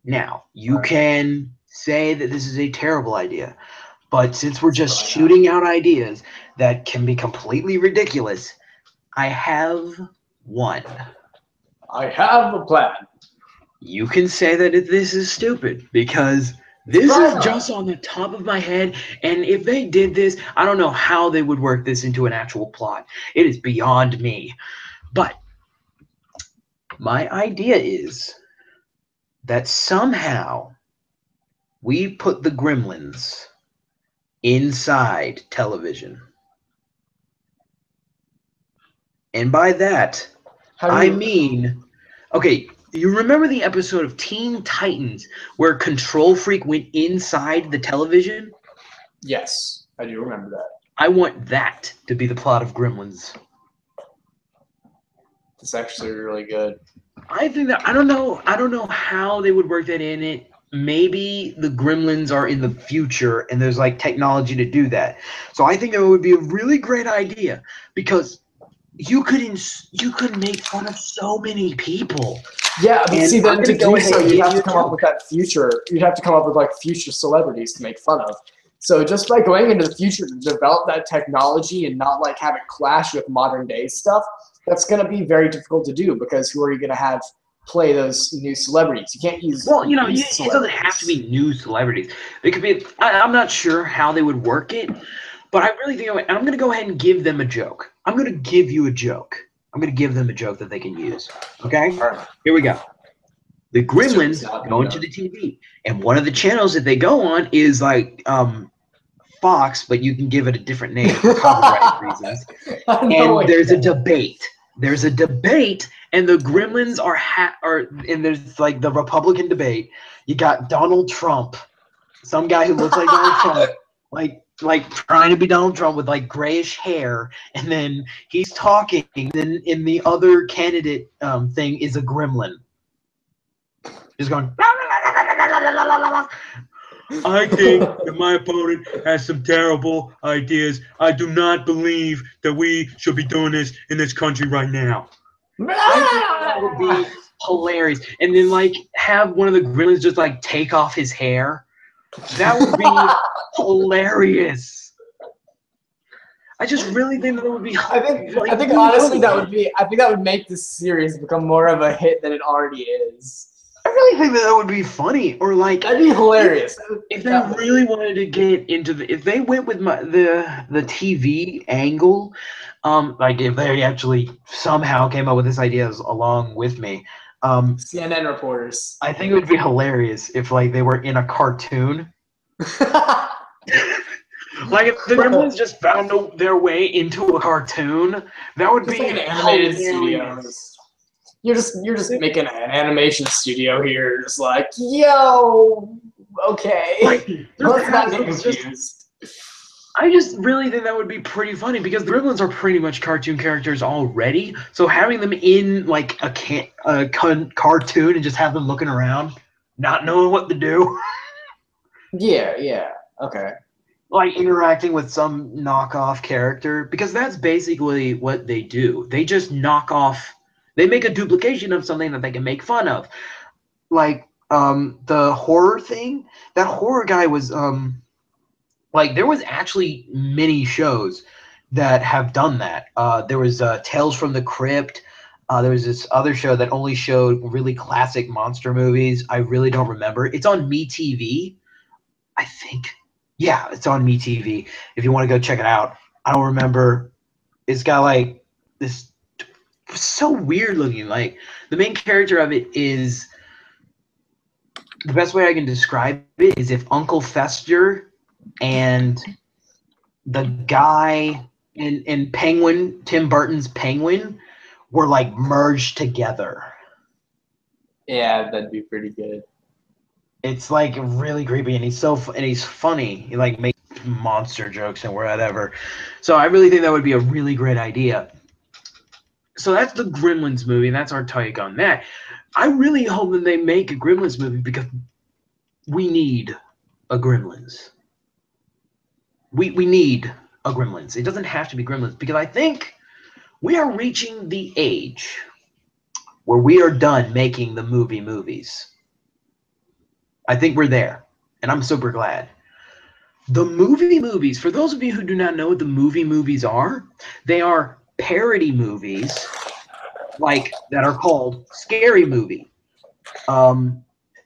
Now, you can say that this is a terrible idea, but since we're just shooting out ideas that can be completely ridiculous, I have one. I have a plan. You can say that this is stupid because this is just on the top of my head, and if they did this, I don't know how they would work this into an actual plot. It is beyond me. But my idea is that somehow we put the Gremlins inside television. And by that, I mean, okay, you remember the episode of Teen Titans where Control Freak went inside the television? Yes, I do remember that. I want that to be the plot of Gremlins. It's actually really good. I think that I don't know how they would work that in it. Maybe the Gremlins are in the future and there's like technology to do that. So I think it would be a really great idea because you could make fun of so many people. Yeah, but see, then to do so, you'd have to come up with that future. You'd have to come up with like future celebrities to make fun of. So just by going into the future to develop that technology and not like have it clash with modern day stuff, that's going to be very difficult to do because who are you going to have play those new celebrities? You can't use. Well, it doesn't have to be new celebrities. It could be. I'm not sure how they would work it, but I really think I'm going to go ahead and give them a joke. I'm going to give you a joke. I'm going to give them a joke that they can use. Okay? Here we go. The Gremlins go into the TV, and one of the channels that they go on is like Fox, but you can give it a different name for copyright reasons. And there's a debate. There's a debate, and the Gremlins and there's like the Republican debate. You got Donald Trump, some guy who looks like Donald Trump, like trying to be Donald Trump with like grayish hair, and then he's talking. And then in the other candidate thing is a gremlin, just going. I think that my opponent has some terrible ideas. I do not believe that we should be doing this in this country right now. I think that would be hilarious. And then like have one of the gremlins just like take off his hair. That would be hilarious. I just really think that would be. I think honestly that would make this series become more of a hit than it already is. I really think that would be funny, or like that'd be hilarious. If they really wanted to get into if they went with the TV angle, like if they actually somehow came up with this idea along with me, CNN reporters. I think it would be hilarious if like they were in a cartoon. Like if the Gremlins just found their way into a cartoon, that would be like an animated studio. You're just making an animation studio here, just like, yo, okay. Let's not get confused. I just really think that would be pretty funny because the Gremlins are pretty much cartoon characters already. So having them in like a cartoon and just have them looking around, not knowing what to do. Yeah, okay. Like interacting with some knockoff character, because that's basically what they do. They just knock off. They make a duplication of something that they can make fun of. Like the horror thing, that horror guy was like there was actually many shows that have done that. There was Tales from the Crypt. There was this other show that only showed really classic monster movies. I really don't remember. It's on MeTV, I think. Yeah, it's on MeTV. If you want to go check it out. I don't remember It's got like this so weird looking. Like the main character of it is the best way I can describe it is if Uncle Fester and the guy in Penguin, Tim Burton's Penguin, were like merged together. Yeah, that'd be pretty good. It's like really creepy, and he's funny. He like makes monster jokes and whatever. So I really think that would be a really great idea. So that's the Gremlins movie, and that's our take on that. I really hope that they make a Gremlins movie because we need a Gremlins. We need a Gremlins. It doesn't have to be Gremlins because I think we are reaching the age where we are done making the movies. I think we're there, and I'm super glad. The movies, for those of you who do not know what the movies are, they are parody movies like that are called Scary Movie,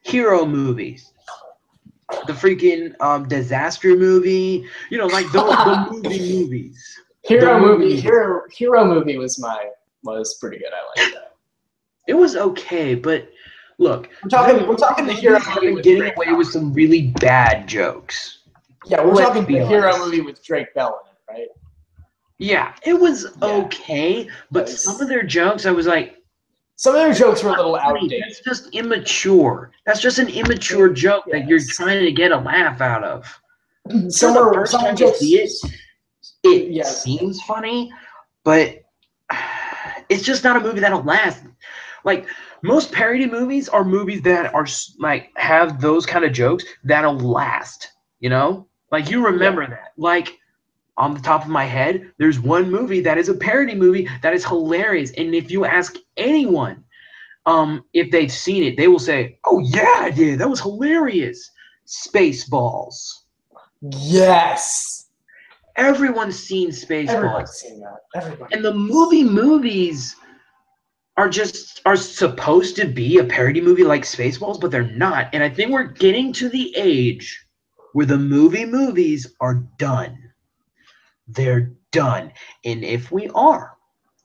hero movies, the freaking disaster movie, you know, like the movies. Hero movie was pretty good. I like that. It was okay, but look, we're talking the hero movie with getting Drake away Bell. with some really bad jokes. Yeah, we're talking the hero movie with Drake Bell in it, right? Yeah, it was okay, but some of their jokes, I was like, some of their jokes were a little outdated. That's just immature. That's just an immature joke that you're trying to get a laugh out of. Some jokes, it seems funny, but it's just not a movie that'll last. Like most parody movies are movies that are like have those kind of jokes that'll last. You know, like you remember that. Like on the top of my head, there's one movie that is a parody movie that is hilarious, and if you ask anyone, if they've seen it, they will say, "Oh yeah, I did. That was hilarious." Spaceballs. Yes. Everyone's seen Spaceballs. Everyone's seen that. Everybody. And the movies are supposed to be a parody movie like Spaceballs, but they're not. And I think we're getting to the age where the movies are done. They're done. And if we are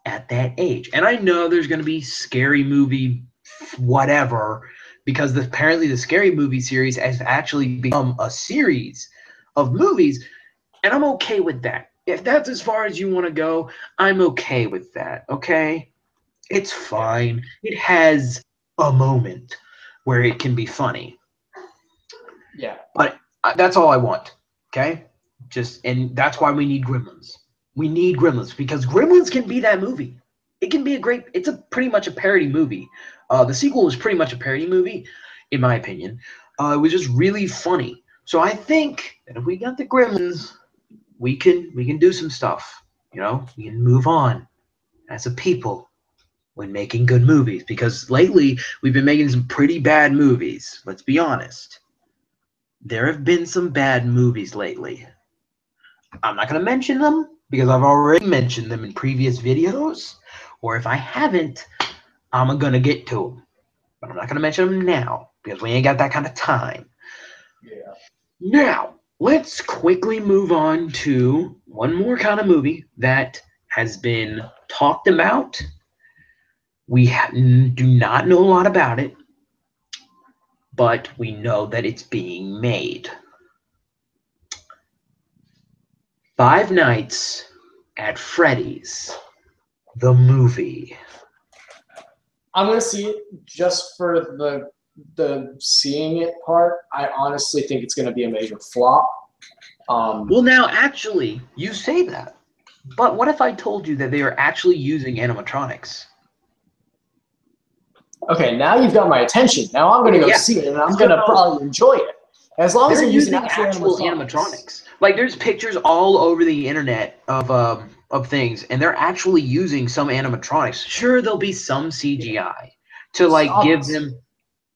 at that age, and I know there's going to be Scary Movie whatever, because apparently the Scary Movie series has actually become a series of movies, and I'm okay with that. If that's as far as you want to go, I'm okay with that, okay? It's fine. It has a moment where it can be funny. Yeah. But that's all I want, okay? And that's why we need Gremlins. We need Gremlins because Gremlins can be that movie. It can be it's pretty much a parody movie. The sequel was pretty much a parody movie, in my opinion. It was just really funny. So I think that if we got the Gremlins, we can do some stuff. You know, we can move on as a people when making good movies. Because lately we've been making some pretty bad movies. Let's be honest. There have been some bad movies lately. I'm not going to mention them because I've already mentioned them in previous videos. Or if I haven't, I'm going to get to them. But I'm not going to mention them now because we ain't got that kind of time. Yeah. Now, let's quickly move on to one more kind of movie that has been talked about. We do not know a lot about it, but we know that it's being made. Five Nights at Freddy's, the movie. I'm going to see it just for the seeing it part. I honestly think it's going to be a major flop. Well, now, actually, you say that. But what if I told you that they are actually using animatronics? Okay, now you've got my attention. Now I'm going to go see it, and I'm going to probably enjoy it. As long as they're using actual animatronics. Like, there's pictures all over the internet of things, and they're actually using some animatronics. Sure, there'll be some CGI to, like, give them...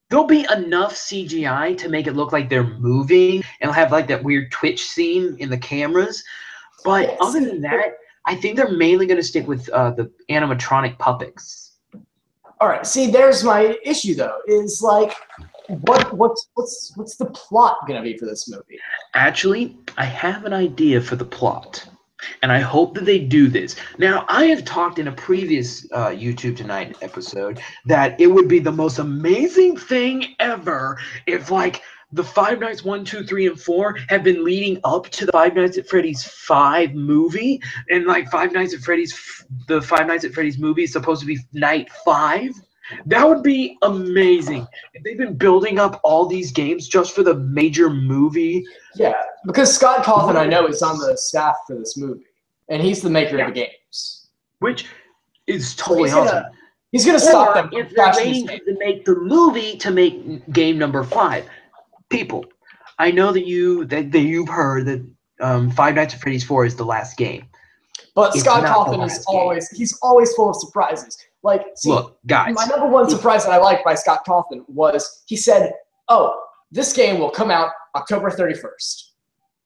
There'll be enough CGI to make it look like they're moving, and it'll have, like, that weird twitch scene in the cameras. But other than that, I think they're mainly going to stick with the animatronic puppets. All right. See, there's my issue, though, is, like... What's the plot gonna be for this movie? Actually, I have an idea for the plot. And I hope that they do this. Now, I have talked in a previous YouTube Tonight episode that it would be the most amazing thing ever if, like, the Five Nights 1, 2, 3, and 4 have been leading up to the Five Nights at Freddy's 5 movie, and like the Five Nights at Freddy's movie is supposed to be night 5. That would be amazing. If they've been building up all these games just for the major movie. Yeah, because Scott Cawthon, I know, is on the staff for this movie, and he's the maker of the games. Which is totally awesome. He's going to stop them. If they're waiting to make the movie to make game number 5. People, I know that you've heard that Five Nights at Freddy's 4 is the last game. But Scott Cawthon is always full of surprises. Like, see, look, guys, my number one surprise that I liked by Scott Cawthon was he said, "Oh, this game will come out October 31st."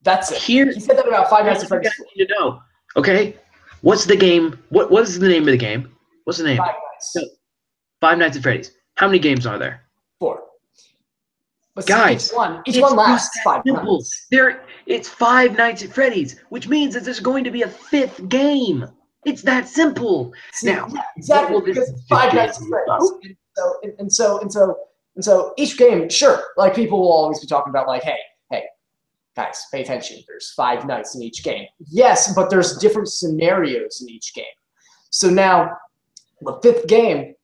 That's it. He said that about Five Nights at Freddy's 4. You know, okay? What's the game? What is the name of the game? What's the name? Five Nights. Five Nights at Freddy's. How many games are there? 4. But guys, each one lasts 5 nights. It's Five Nights at Freddy's, which means that there's going to be a 5th game. It's that simple. See, now, yeah, exactly, because Five Nights at Freddy's. And so each game, sure, like people will always be talking about, like, hey, guys, pay attention. There's 5 nights in each game. Yes, but there's different scenarios in each game. So now, the 5th game,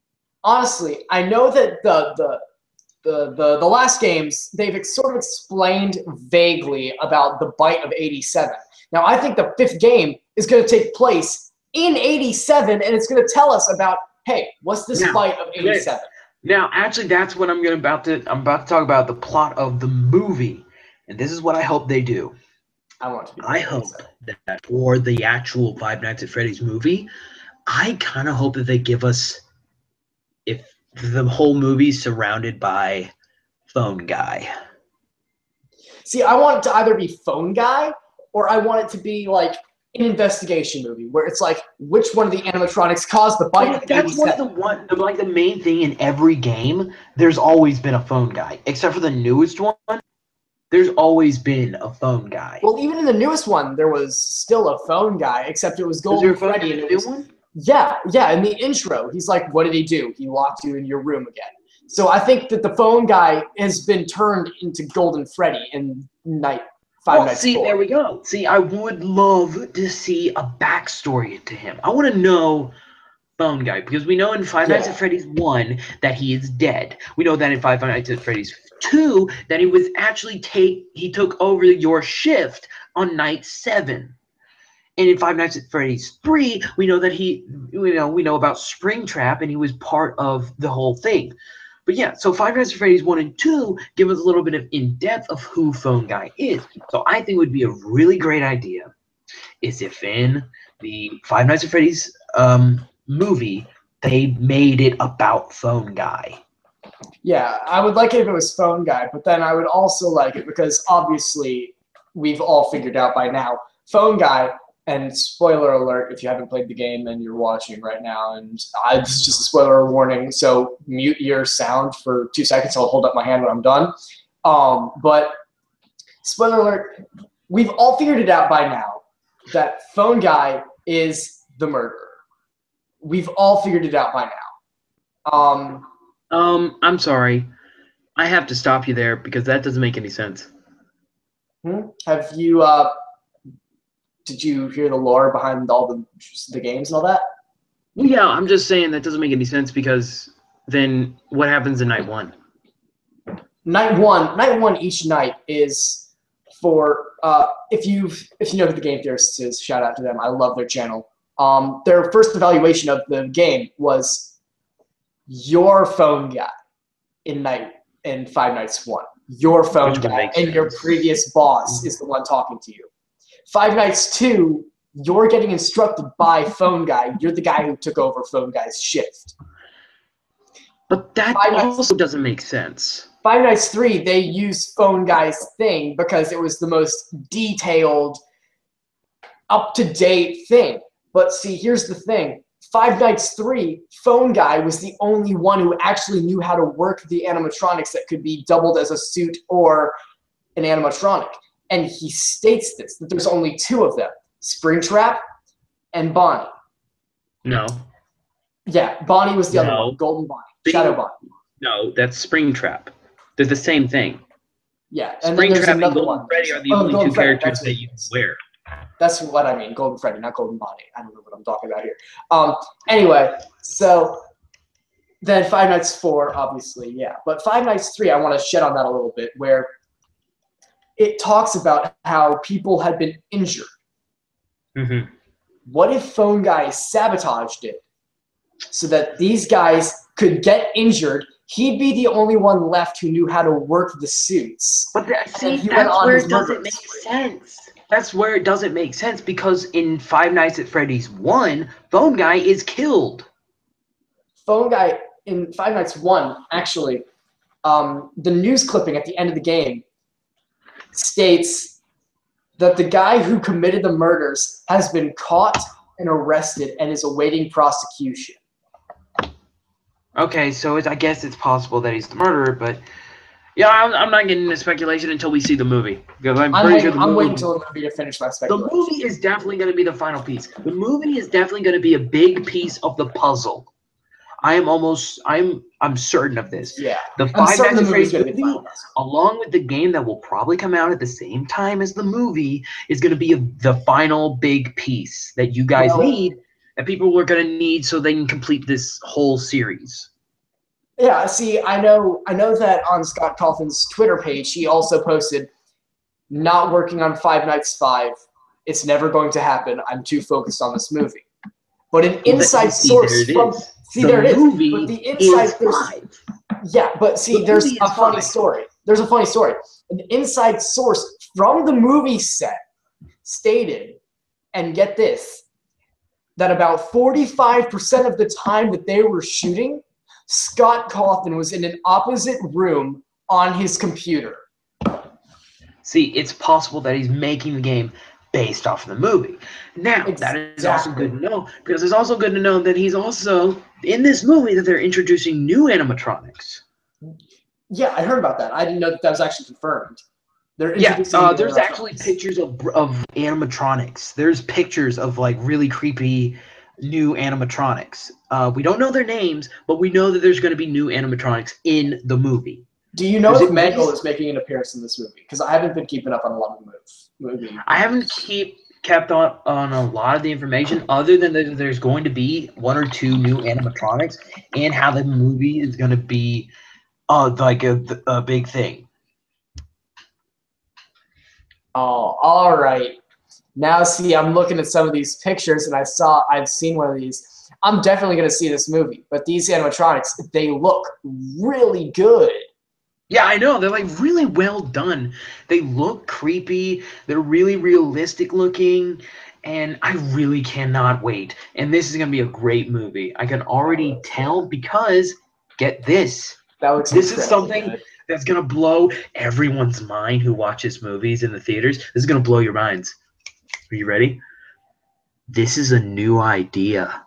honestly, I know that the last games, they've sort of explained vaguely about the bite of 87. Now, I think the 5th game is going to take place in 87, and it's going to tell us about, hey, what's this bite of 87? Now, actually, that's what I'm about to talk about, the plot of the movie. And this is what I hope they do. I hope that for the actual Five Nights at Freddy's movie, I kind of hope that they give us, if the whole movie's surrounded by Phone Guy. See, I want it to either be Phone Guy, or I want it to be like an investigation movie where it's like which one of the animatronics caused the bite. That's the main thing in every game. There's always been a Phone Guy, except for the newest one. There's always been a Phone Guy. Well, even in the newest one, there was still a Phone Guy, except it was Golden Freddy. In the new one? Yeah. In the intro, he's like, "What did he do? He locked you in your room again." So I think that the Phone Guy has been turned into Golden Freddy in Five Nights. See, there we go. See, I would love to see a backstory to him. I want to know Phone Guy, because we know in Five Nights at Freddy's 1 that he is dead. We know that in Five Nights at Freddy's 2 that he was actually he took over your shift on night 7. And in Five Nights at Freddy's 3, we know that we know about Springtrap, and he was part of the whole thing. But yeah, so Five Nights at Freddy's 1 and 2 give us a little bit of in-depth of who Phone Guy is. So I think it would be a really great idea is if in the Five Nights at Freddy's movie, they made it about Phone Guy. Yeah, I would like it if it was Phone Guy, but then I would also like it because obviously we've all figured out by now, Phone Guy, and spoiler alert if you haven't played the game and you're watching right now, and this is just a spoiler warning, so mute your sound for 2 seconds. I'll hold up my hand when I'm done. But spoiler alert, we've all figured it out by now that Phone Guy is the murderer. We've all figured it out by now. I'm sorry. I have to stop you there because that doesn't make any sense. Have you, did you hear the lore behind all the games and all that? Yeah, I'm just saying that doesn't make any sense because then what happens in night 1? Night one, each night is for, if you know who the Game Theorists is, shout out to them. I love their channel. Their first evaluation of the game was your Phone Guy in Five Nights 1. Your Phone Guy and your previous boss is the one talking to you. Five Nights 2, you're getting instructed by Phone Guy. You're the guy who took over Phone Guy's shift. But that also doesn't make sense. Five Nights 3, they used Phone Guy's thing because it was the most detailed, up-to-date thing. But see, here's the thing. Five Nights 3, Phone Guy was the only one who actually knew how to work the animatronics that could be doubled as a suit or an animatronic. And he states this, that there's only 2 of them. Springtrap, and Bonnie. No. Yeah, Bonnie was the other No. one. Golden Bonnie. Shadow Bonnie. No, that's Springtrap. They're the same thing. Yeah, and then there's Springtrap and another Golden one. Freddy are the Oh, only Golden two Freddy, characters that's that what you it can is. wear. That's what I mean. Golden Freddy, not Golden Bonnie. I don't know what I'm talking about here. Anyway, so then Five Nights 4, obviously, yeah. But Five Nights 3, I want to shed on that a little bit, where it talks about how people had been injured. Mm-hmm. What if Phone Guy sabotaged it so that these guys could get injured? He'd be the only one left who knew how to work the suits. But see, he went that's on where his it doesn't murder make spree. sense. That's where it doesn't make sense because in Five Nights at Freddy's 1, Phone Guy is killed. Phone Guy in Five Nights 1, actually, the news clipping at the end of the game states that the guy who committed the murders has been caught and arrested and is awaiting prosecution. Okay, so I guess it's possible that he's the murderer, but yeah, I'm not getting into speculation until we see the movie. Because I'm waiting until the movie to finish my the speculation. movie is definitely going to be the final piece. The movie is definitely going to be a big piece of the puzzle. I'm certain of this. Yeah, The I'm Five certain Nights the at movie's Freddy's going to be the movie, final puzzle. along with the game that will probably come out at the same time as the movie, is going to be the final big piece that you guys need, that people are going to need so they can complete this whole series. Yeah, see, I know that on Scott Cawthon's Twitter page, he also posted, "Not working on Five Nights 5. It's never going to happen. I'm too focused on this movie." But an inside source from there it is. But the inside there's, yeah, but see, there's a funny story. There's a funny story. An inside source from the movie set stated, and get this, that about 45% of the time that they were shooting, Scott Cawthon was in an opposite room on his computer. See, it's possible that he's making the game based off of the movie. Now, that is also good to know, because it's also good to know that he's also, in this movie, that they're introducing new animatronics. Yeah, I heard about that. I didn't know that was actually confirmed. They're introducing there's actually pictures of animatronics. There's pictures of, like, really creepy new animatronics. We don't know their names, but we know that there's going to be new animatronics in the movie. Do you know if Mangle is making an appearance in this movie? Because I haven't been keeping up on a lot of the movie. I haven't kept on a lot of the information, other than that there's going to be 1 or 2 new animatronics, and how the movie is going to be like a big thing. Oh, all right. Now, see, I'm looking at some of these pictures, and I've seen one of these. I'm definitely going to see this movie, but these animatronics, they look really good. Yeah, I know. They're, like, really well done. They look creepy. They're really realistic looking, and I really cannot wait. And this is going to be a great movie. I can already tell because, get this. This is something that's going to blow everyone's mind who watches movies in the theaters. This is going to blow your minds. Are you ready? This is a new idea.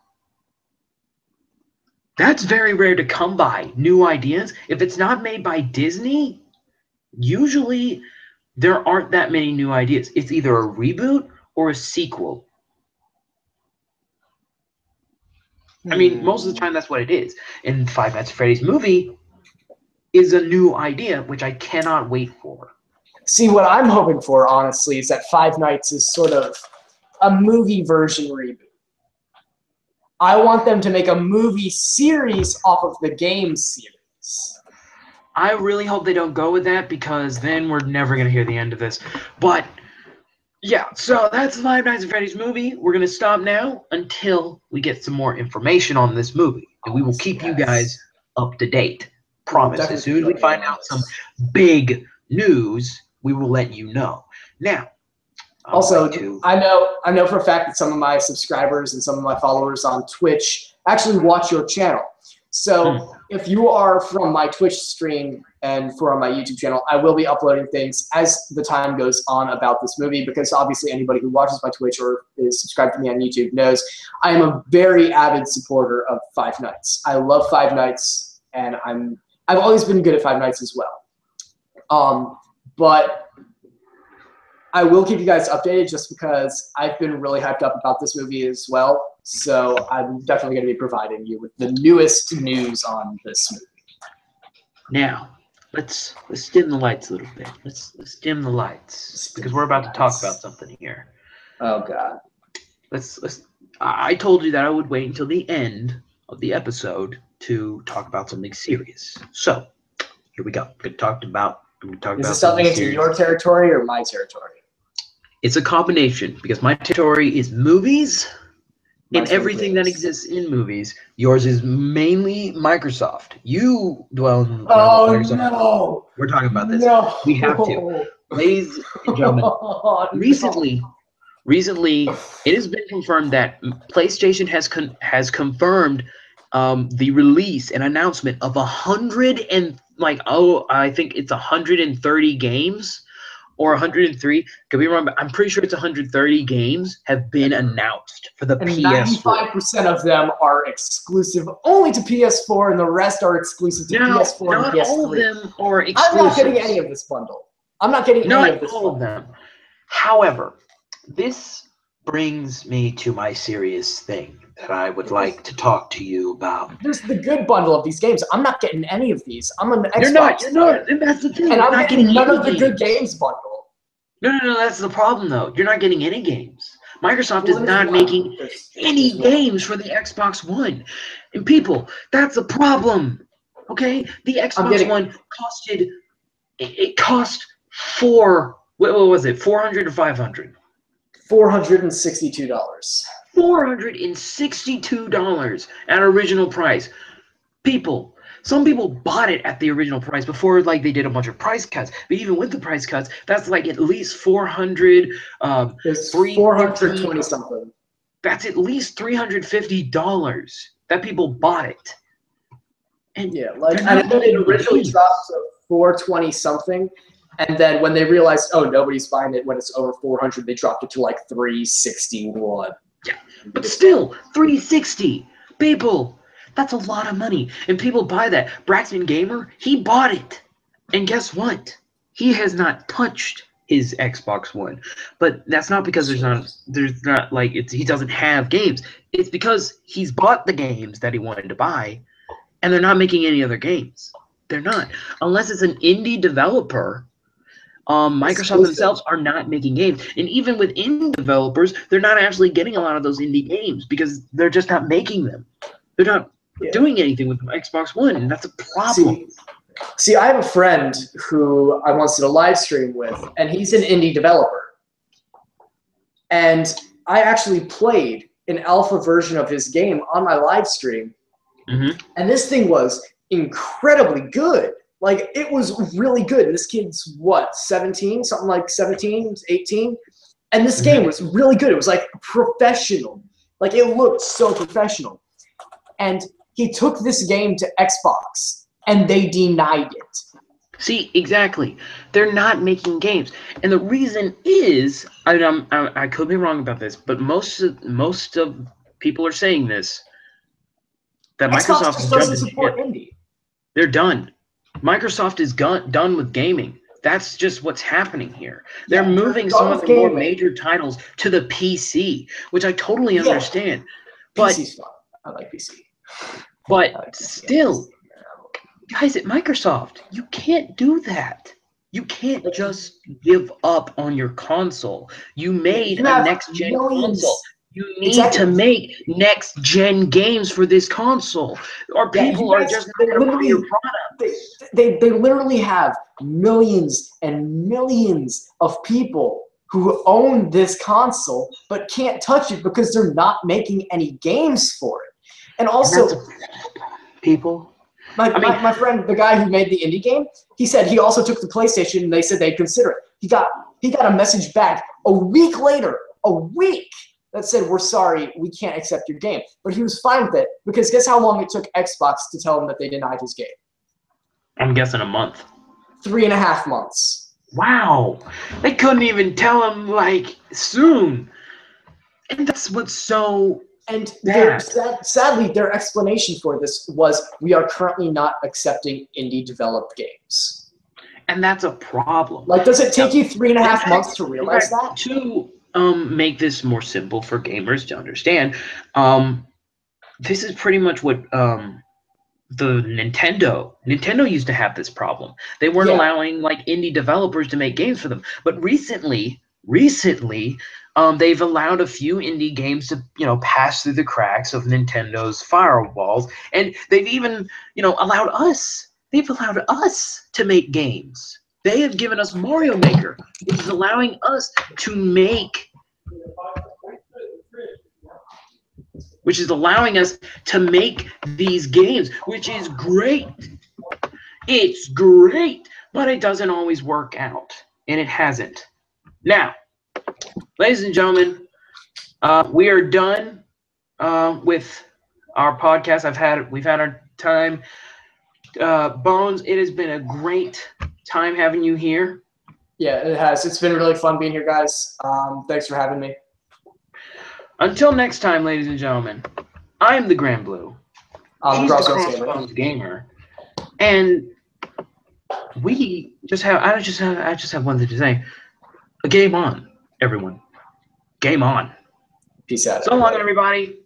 That's very rare to come by, new ideas. If it's not made by Disney, usually there aren't that many new ideas. It's either a reboot or a sequel. I mean, most of the time that's what it is. And Five Nights at Freddy's movie is a new idea, which I cannot wait for. See, what I'm hoping for, honestly, is that Five Nights is sort of a movie version reboot. I want them to make a movie series off of the game series. I really hope they don't go with that, because then we're never going to hear the end of this. But, yeah, so that's Five Nights at Freddy's movie. We're going to stop now until we get some more information on this movie. And we will keep you guys up to date. Promise. As soon as we find out some big news, we will let you know. Now, also, I know for a fact that some of my subscribers and some of my followers on Twitch actually watch your channel. So if you are from my Twitch stream and from my YouTube channel, I will be uploading things as the time goes on about this movie, because obviously anybody who watches my Twitch or is subscribed to me on YouTube knows I am a very avid supporter of Five Nights. I love Five Nights, and I've always been good at Five Nights as well. But I will keep you guys updated just because I've been really hyped up about this movie as well. So I'm definitely going to be providing you with the newest news on this movie. Now, let's dim the lights a little bit. Let's dim the lights because we're about to talk about something here. Oh God. I told you that I would wait until the end of the episode to talk about something serious. So here we go. I'm going to talk about. Is this something into your territory or my territory? It's a combination because my territory is movies and everything that exists in movies. Yours is mainly Microsoft. You dwell in Microsoft. No. We're talking about this. No. We have to. Ladies and gentlemen, recently, it has been confirmed that PlayStation has confirmed the release and announcement of 130 games or 103. Could be wrong, but I'm pretty sure it's 130 games have been announced for the PS4. 95% of them are exclusive only to PS4, and the rest are exclusive to PS4 and PS3. Not all of them are exclusive. I'm not getting any of this bundle. I'm not getting any of this bundle. Not all of them. However, this brings me to my serious thing that I would like to talk to you about. There's the good bundle of these games. I'm not getting any of these. I'm an Xbox. You're not. And that's the thing. And I'm not getting none of the good games bundle. No. That's the problem, though. You're not getting any games. Microsoft is not making any games for the Xbox One. And people, that's a problem. Okay? The Xbox One costed. It cost what was it? 400 or 500? $462. $462 at original price. Some people bought it at the original price before they did a bunch of price cuts. But even with the price cuts, that's at least 400. It's 420 something. That's at least $350 that people bought it. And yeah, and then it originally dropped to 420 something. And then when they realized, oh, nobody's buying it when it's over 400, they dropped it to 361. Yeah, but still, 360. People, that's a lot of money. And people buy that. Braxton Gamer, he bought it. And guess what? He has not touched his Xbox One. But that's not because he doesn't have games. It's because he's bought the games that he wanted to buy, and they're not making any other games. They're not. Unless it's an indie developer. Microsoft themselves are not making games. And even with indie developers, they're not actually getting a lot of those indie games because they're just not making them. They're not doing anything with the Xbox One, and that's a problem. See, I have a friend who I once did a live stream with, and he's an indie developer. And I actually played an alpha version of his game on my live stream. Mm-hmm. And this thing was incredibly good. It was really good. And this kid's, 17? Something like 17, 18? And this game was really good. It was, professional. It looked so professional. And he took this game to Xbox, and they denied it. See, exactly. They're not making games. And the reason is, I could be wrong about this, but most of people are saying this, that Microsoft is doesn't support indie. They're done. Microsoft is done with gaming. That's just what's happening here. They're moving some of the more major titles to the PC, which I totally understand. But PC's fun. I like PC. But still, guys at Microsoft, you can't do that. You can't just give up on your console. You made a next-gen console. You need to make next-gen games for this console, or people are just not going to buy your product. They literally have millions and millions of people who own this console but can't touch it because they're not making any games for it. And also, people. My friend, the guy who made the indie game, he said he also took the PlayStation and they said they'd consider it. He got a message back a week later, that said, we're sorry, we can't accept your game. But he was fine with it because guess how long it took Xbox to tell him that they denied his game? I'm guessing a month. 3.5 months. Wow. They couldn't even tell him soon. And that's what's so And sadly, their explanation for this was, we are currently not accepting indie-developed games. And that's a problem. Like, does it take you 3.5 months to realize that? To make this more simple for gamers to understand, this is pretty much what the Nintendo used to have this problem. They weren't allowing like indie developers to make games for them. But recently, they've allowed a few indie games to, pass through the cracks of Nintendo's firewalls, and they've even, allowed us. They've allowed us to make games. They have given us Mario Maker, which is allowing us to make these games, which is great. It's great, but it doesn't always work out, and it hasn't. Now, ladies and gentlemen, we are done with our podcast. We've had our time. Bones, it has been a great time having you here. Yeah, it has. It's been really fun being here, guys. Thanks for having me. Until next time, ladies and gentlemen, I am the Grand Blue. He's the Crossbones Gamer. And I just have one thing to say. Game on, everyone. Game on. Peace out. So long, everybody.